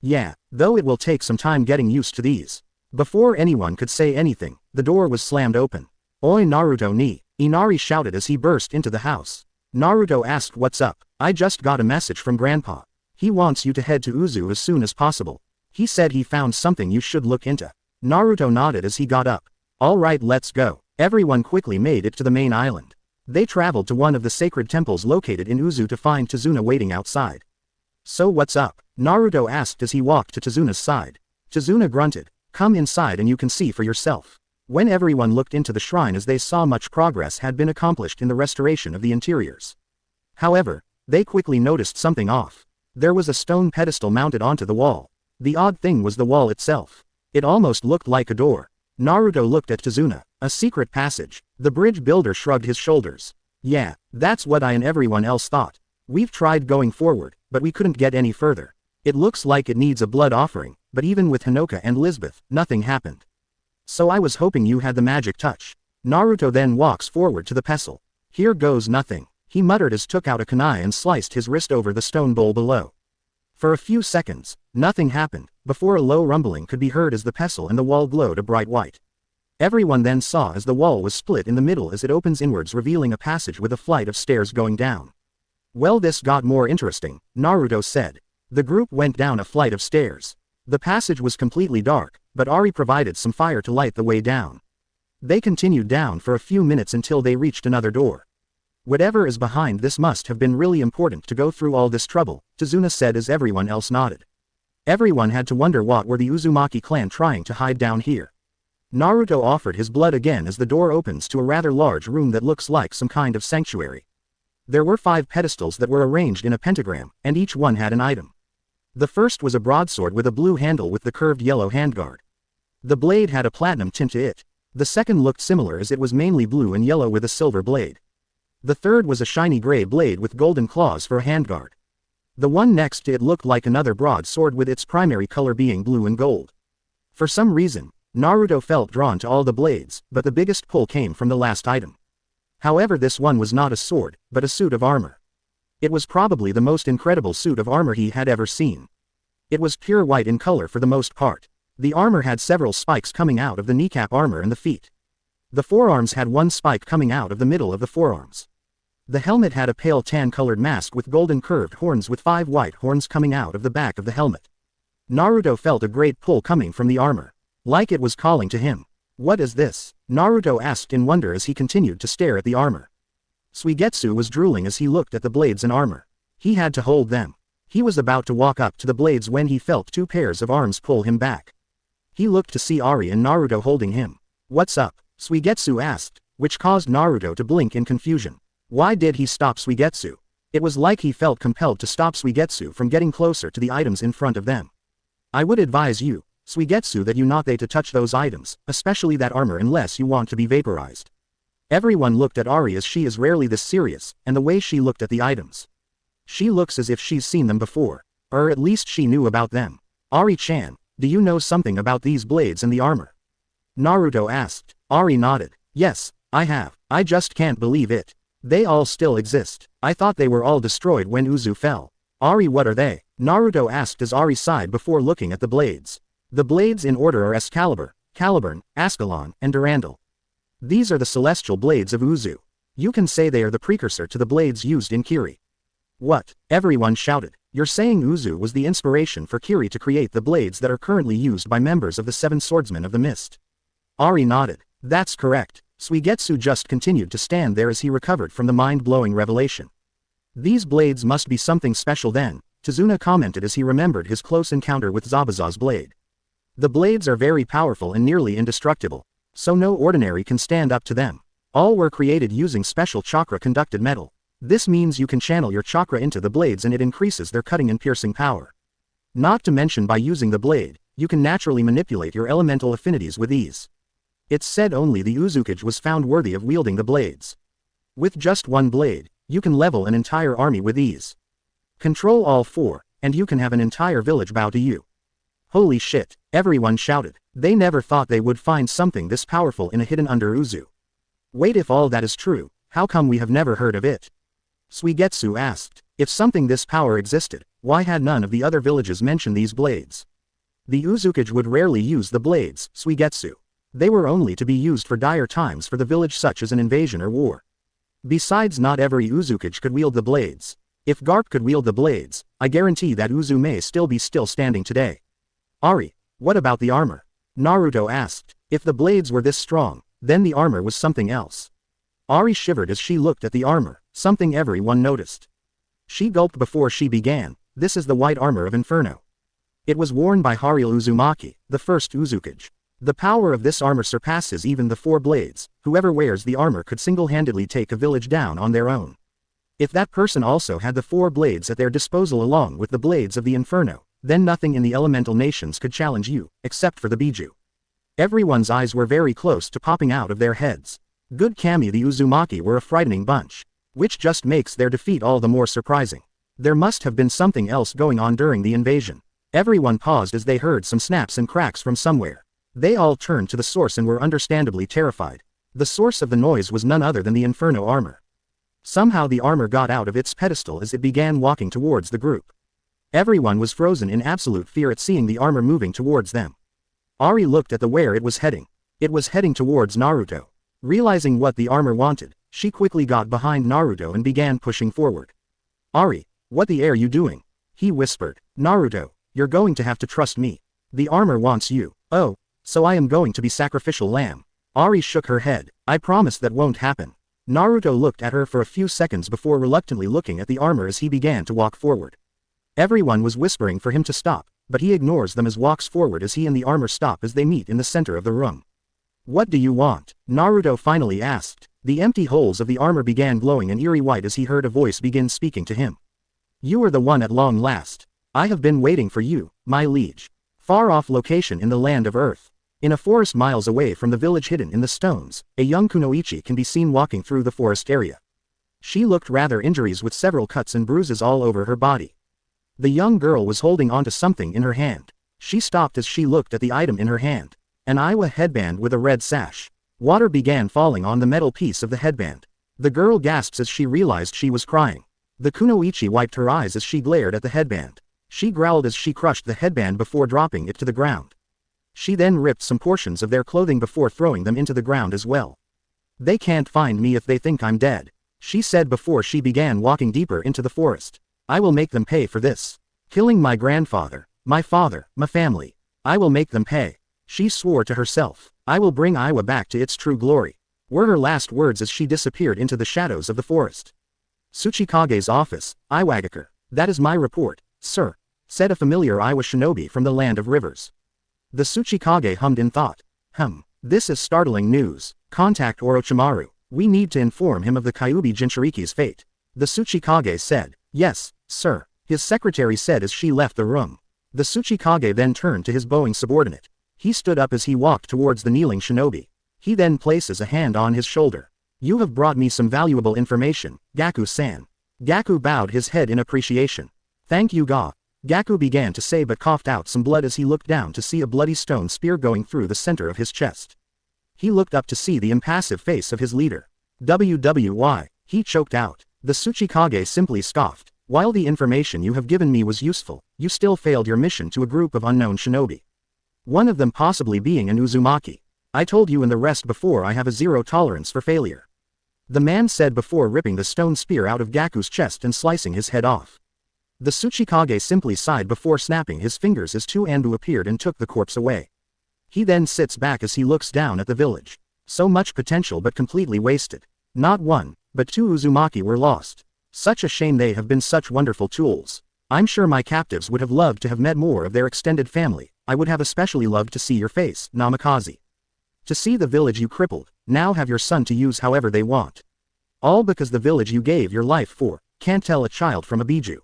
Yeah, though it will take some time getting used to these. Before anyone could say anything, the door was slammed open. Oi Naruto ni, Inari shouted as he burst into the house. Naruto asked what's up. I just got a message from Grandpa. He wants you to head to Uzu as soon as possible. He said he found something you should look into. Naruto nodded as he got up. Alright, let's go. Everyone quickly made it to the main island. They traveled to one of the sacred temples located in Uzu to find Tazuna waiting outside. So what's up? Naruto asked as he walked to Tazuna's side. Tazuna grunted. Come inside and you can see for yourself. When everyone looked into the shrine as they saw much progress had been accomplished in the restoration of the interiors. However, they quickly noticed something off. There was a stone pedestal mounted onto the wall. The odd thing was the wall itself. It almost looked like a door. Naruto looked at Tazuna. A secret passage. The bridge builder shrugged his shoulders. Yeah, that's what I and everyone else thought. We've tried going forward, but we couldn't get any further. It looks like it needs a blood offering, but even with Hinoka and Lisbeth, nothing happened. So I was hoping you had the magic touch. Naruto then walks forward to the pestle. Here goes nothing, he muttered as took out a kunai and sliced his wrist over the stone bowl below. For a few seconds, nothing happened, before a low rumbling could be heard as the pestle and the wall glowed a bright white. Everyone then saw as the wall was split in the middle as it opens inwards revealing a passage with a flight of stairs going down. Well, this got more interesting, Naruto said. The group went down a flight of stairs. The passage was completely dark, but Ari provided some fire to light the way down. They continued down for a few minutes until they reached another door. Whatever is behind this must have been really important to go through all this trouble, Tazuna said as everyone else nodded. Everyone had to wonder what were the Uzumaki clan trying to hide down here. Naruto offered his blood again as the door opens to a rather large room that looks like some kind of sanctuary. There were 5 pedestals that were arranged in a pentagram, and each one had an item. The first was a broadsword with a blue handle with the curved yellow handguard. The blade had a platinum tint to it. The second looked similar as it was mainly blue and yellow with a silver blade. The third was a shiny gray blade with golden claws for a handguard. The one next to it looked like another broadsword with its primary color being blue and gold. For some reason, Naruto felt drawn to all the blades, but the biggest pull came from the last item. However, this one was not a sword, but a suit of armor. It was probably the most incredible suit of armor he had ever seen. It was pure white in color for the most part. The armor had several spikes coming out of the kneecap armor and the feet. The forearms had one spike coming out of the middle of the forearms. The helmet had a pale tan-colored mask with golden curved horns with 5 white horns coming out of the back of the helmet. Naruto felt a great pull coming from the armor. Like it was calling to him. What is this? Naruto asked in wonder as he continued to stare at the armor. Suigetsu was drooling as he looked at the blades and armor. He had to hold them. He was about to walk up to the blades when he felt two pairs of arms pull him back. He looked to see Ari and Naruto holding him. What's up? Suigetsu asked, which caused Naruto to blink in confusion. Why did he stop Suigetsu? It was like he felt compelled to stop Suigetsu from getting closer to the items in front of them. I would advise you, Suigetsu, that you not to touch those items, especially that armor, unless you want to be vaporized. Everyone looked at Ari as she is rarely this serious, and the way she looked at the items. She looks as if she's seen them before, or at least she knew about them. Ari-chan, do you know something about these blades and the armor? Naruto asked. Ari nodded. Yes, I have. I just can't believe it. They all still exist. I thought they were all destroyed when Uzu fell. Ari, what are they? Naruto asked as Ari sighed before looking at the blades. The blades in order are Excalibur, Caliburn, Ascalon, and Durandal. These are the celestial blades of Uzu. You can say they are the precursor to the blades used in Kiri. What? Everyone shouted. You're saying Uzu was the inspiration for Kiri to create the blades that are currently used by members of the Seven Swordsmen of the Mist? Ari nodded. That's correct. Suigetsu just continued to stand there as he recovered from the mind-blowing revelation. These blades must be something special then, Tazuna commented as he remembered his close encounter with Zabuza's blade. The blades are very powerful and nearly indestructible, so no ordinary can stand up to them. All were created using special chakra-conducted metal. This means you can channel your chakra into the blades and it increases their cutting and piercing power. Not to mention, by using the blade, you can naturally manipulate your elemental affinities with ease. It's said only the Uzukage was found worthy of wielding the blades. With just one blade, you can level an entire army with ease. Control all four, and you can have an entire village bow to you. Holy shit, everyone shouted. They never thought they would find something this powerful in a hidden under Uzu. Wait, if all that is true, how come we have never heard of it? Suigetsu asked. If something this power existed, why had none of the other villages mentioned these blades? The Uzukage would rarely use the blades, Suigetsu. They were only to be used for dire times for the village, such as an invasion or war. Besides, not every Uzukage could wield the blades. If Garp could wield the blades, I guarantee that Uzu may still be standing today. Ari, what about the armor? Naruto asked. If the blades were this strong, then the armor was something else. Ari shivered as she looked at the armor, something everyone noticed. She gulped before she began. This is the white armor of Inferno. It was worn by Naruto Uzumaki, the first Uzukage. The power of this armor surpasses even the four blades. Whoever wears the armor could single-handedly take a village down on their own. If that person also had the four blades at their disposal along with the blades of the Inferno, then nothing in the elemental nations could challenge you, except for the Biju. Everyone's eyes were very close to popping out of their heads. Good Kami, the Uzumaki were a frightening bunch, which just makes their defeat all the more surprising. There must have been something else going on during the invasion. Everyone paused as they heard some snaps and cracks from somewhere. They all turned to the source and were understandably terrified. The source of the noise was none other than the Inferno armor. Somehow the armor got out of its pedestal as it began walking towards the group. Everyone was frozen in absolute fear at seeing the armor moving towards them. Ari looked at where it was heading. It was heading towards Naruto. Realizing what the armor wanted, she quickly got behind Naruto and began pushing forward. Ari, what the are you doing? He whispered. Naruto, you're going to have to trust me. The armor wants you. Oh, so I am going to be sacrificial lamb. Ari shook her head. I promise that won't happen. Naruto looked at her for a few seconds before reluctantly looking at the armor as he began to walk forward. Everyone was whispering for him to stop, but he ignores them as walks forward as he and the armor stop as they meet in the center of the room. What do you want? Naruto finally asked. The empty holes of the armor began glowing an eerie white as he heard a voice begin speaking to him. You are the one at long last. I have been waiting for you, my liege. Far off location in the land of Earth. In a forest miles away from the village hidden in the stones, a young kunoichi can be seen walking through the forest area. She looked rather injuries with several cuts and bruises all over her body. The young girl was holding onto something in her hand. She stopped as she looked at the item in her hand. An Iwa headband with a red sash. Water began falling on the metal piece of the headband. The girl gasps as she realized she was crying. The kunoichi wiped her eyes as she glared at the headband. She growled as she crushed the headband before dropping it to the ground. She then ripped some portions of their clothing before throwing them into the ground as well. They can't find me if they think I'm dead, she said before she began walking deeper into the forest. I will make them pay for this. Killing my grandfather, my father, my family. I will make them pay. She swore to herself, I will bring Iowa back to its true glory, were her last words as she disappeared into the shadows of the forest. Tsuchikage's office, Iwagakure. That is my report, sir, said a familiar Iowa shinobi from the land of rivers. The Tsuchikage hummed in thought. This is startling news. Contact Orochimaru. We need to inform him of the Kyuubi Jinchuriki's fate. The Tsuchikage said. Yes, sir, his secretary said as she left the room. The Tsuchikage then turned to his bowing subordinate. He stood up as he walked towards the kneeling shinobi. He then places a hand on his shoulder. You have brought me some valuable information, Gaku-san. Gaku bowed his head in appreciation. Thank you, Ga. Gaku began to say but coughed out some blood as he looked down to see a bloody stone spear going through the center of his chest. He looked up to see the impassive face of his leader. WWY, he choked out. The Tsuchikage simply scoffed. While the information you have given me was useful, you still failed your mission to a group of unknown shinobi. One of them possibly being an Uzumaki. I told you and the rest before I have a zero tolerance for failure. The man said before ripping the stone spear out of Gaku's chest and slicing his head off. The Tsuchikage simply sighed before snapping his fingers as two Anbu appeared and took the corpse away. He then sits back as he looks down at the village. So much potential but completely wasted. Not one, but two Uzumaki were lost. Such a shame, they have been such wonderful tools. I'm sure my captives would have loved to have met more of their extended family. I would have especially loved to see your face, Namikaze. To see the village you crippled, now have your son to use however they want. All because the village you gave your life for, can't tell a child from a biju.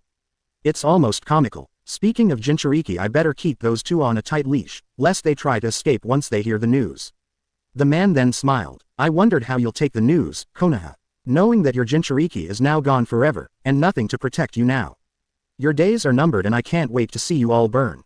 It's almost comical. Speaking of Jinchuriki, I better keep those two on a tight leash, lest they try to escape once they hear the news. The man then smiled. I wondered how you'll take the news, Konoha. Knowing that your Jinchuriki is now gone forever, and nothing to protect you now. Your days are numbered and I can't wait to see you all burn.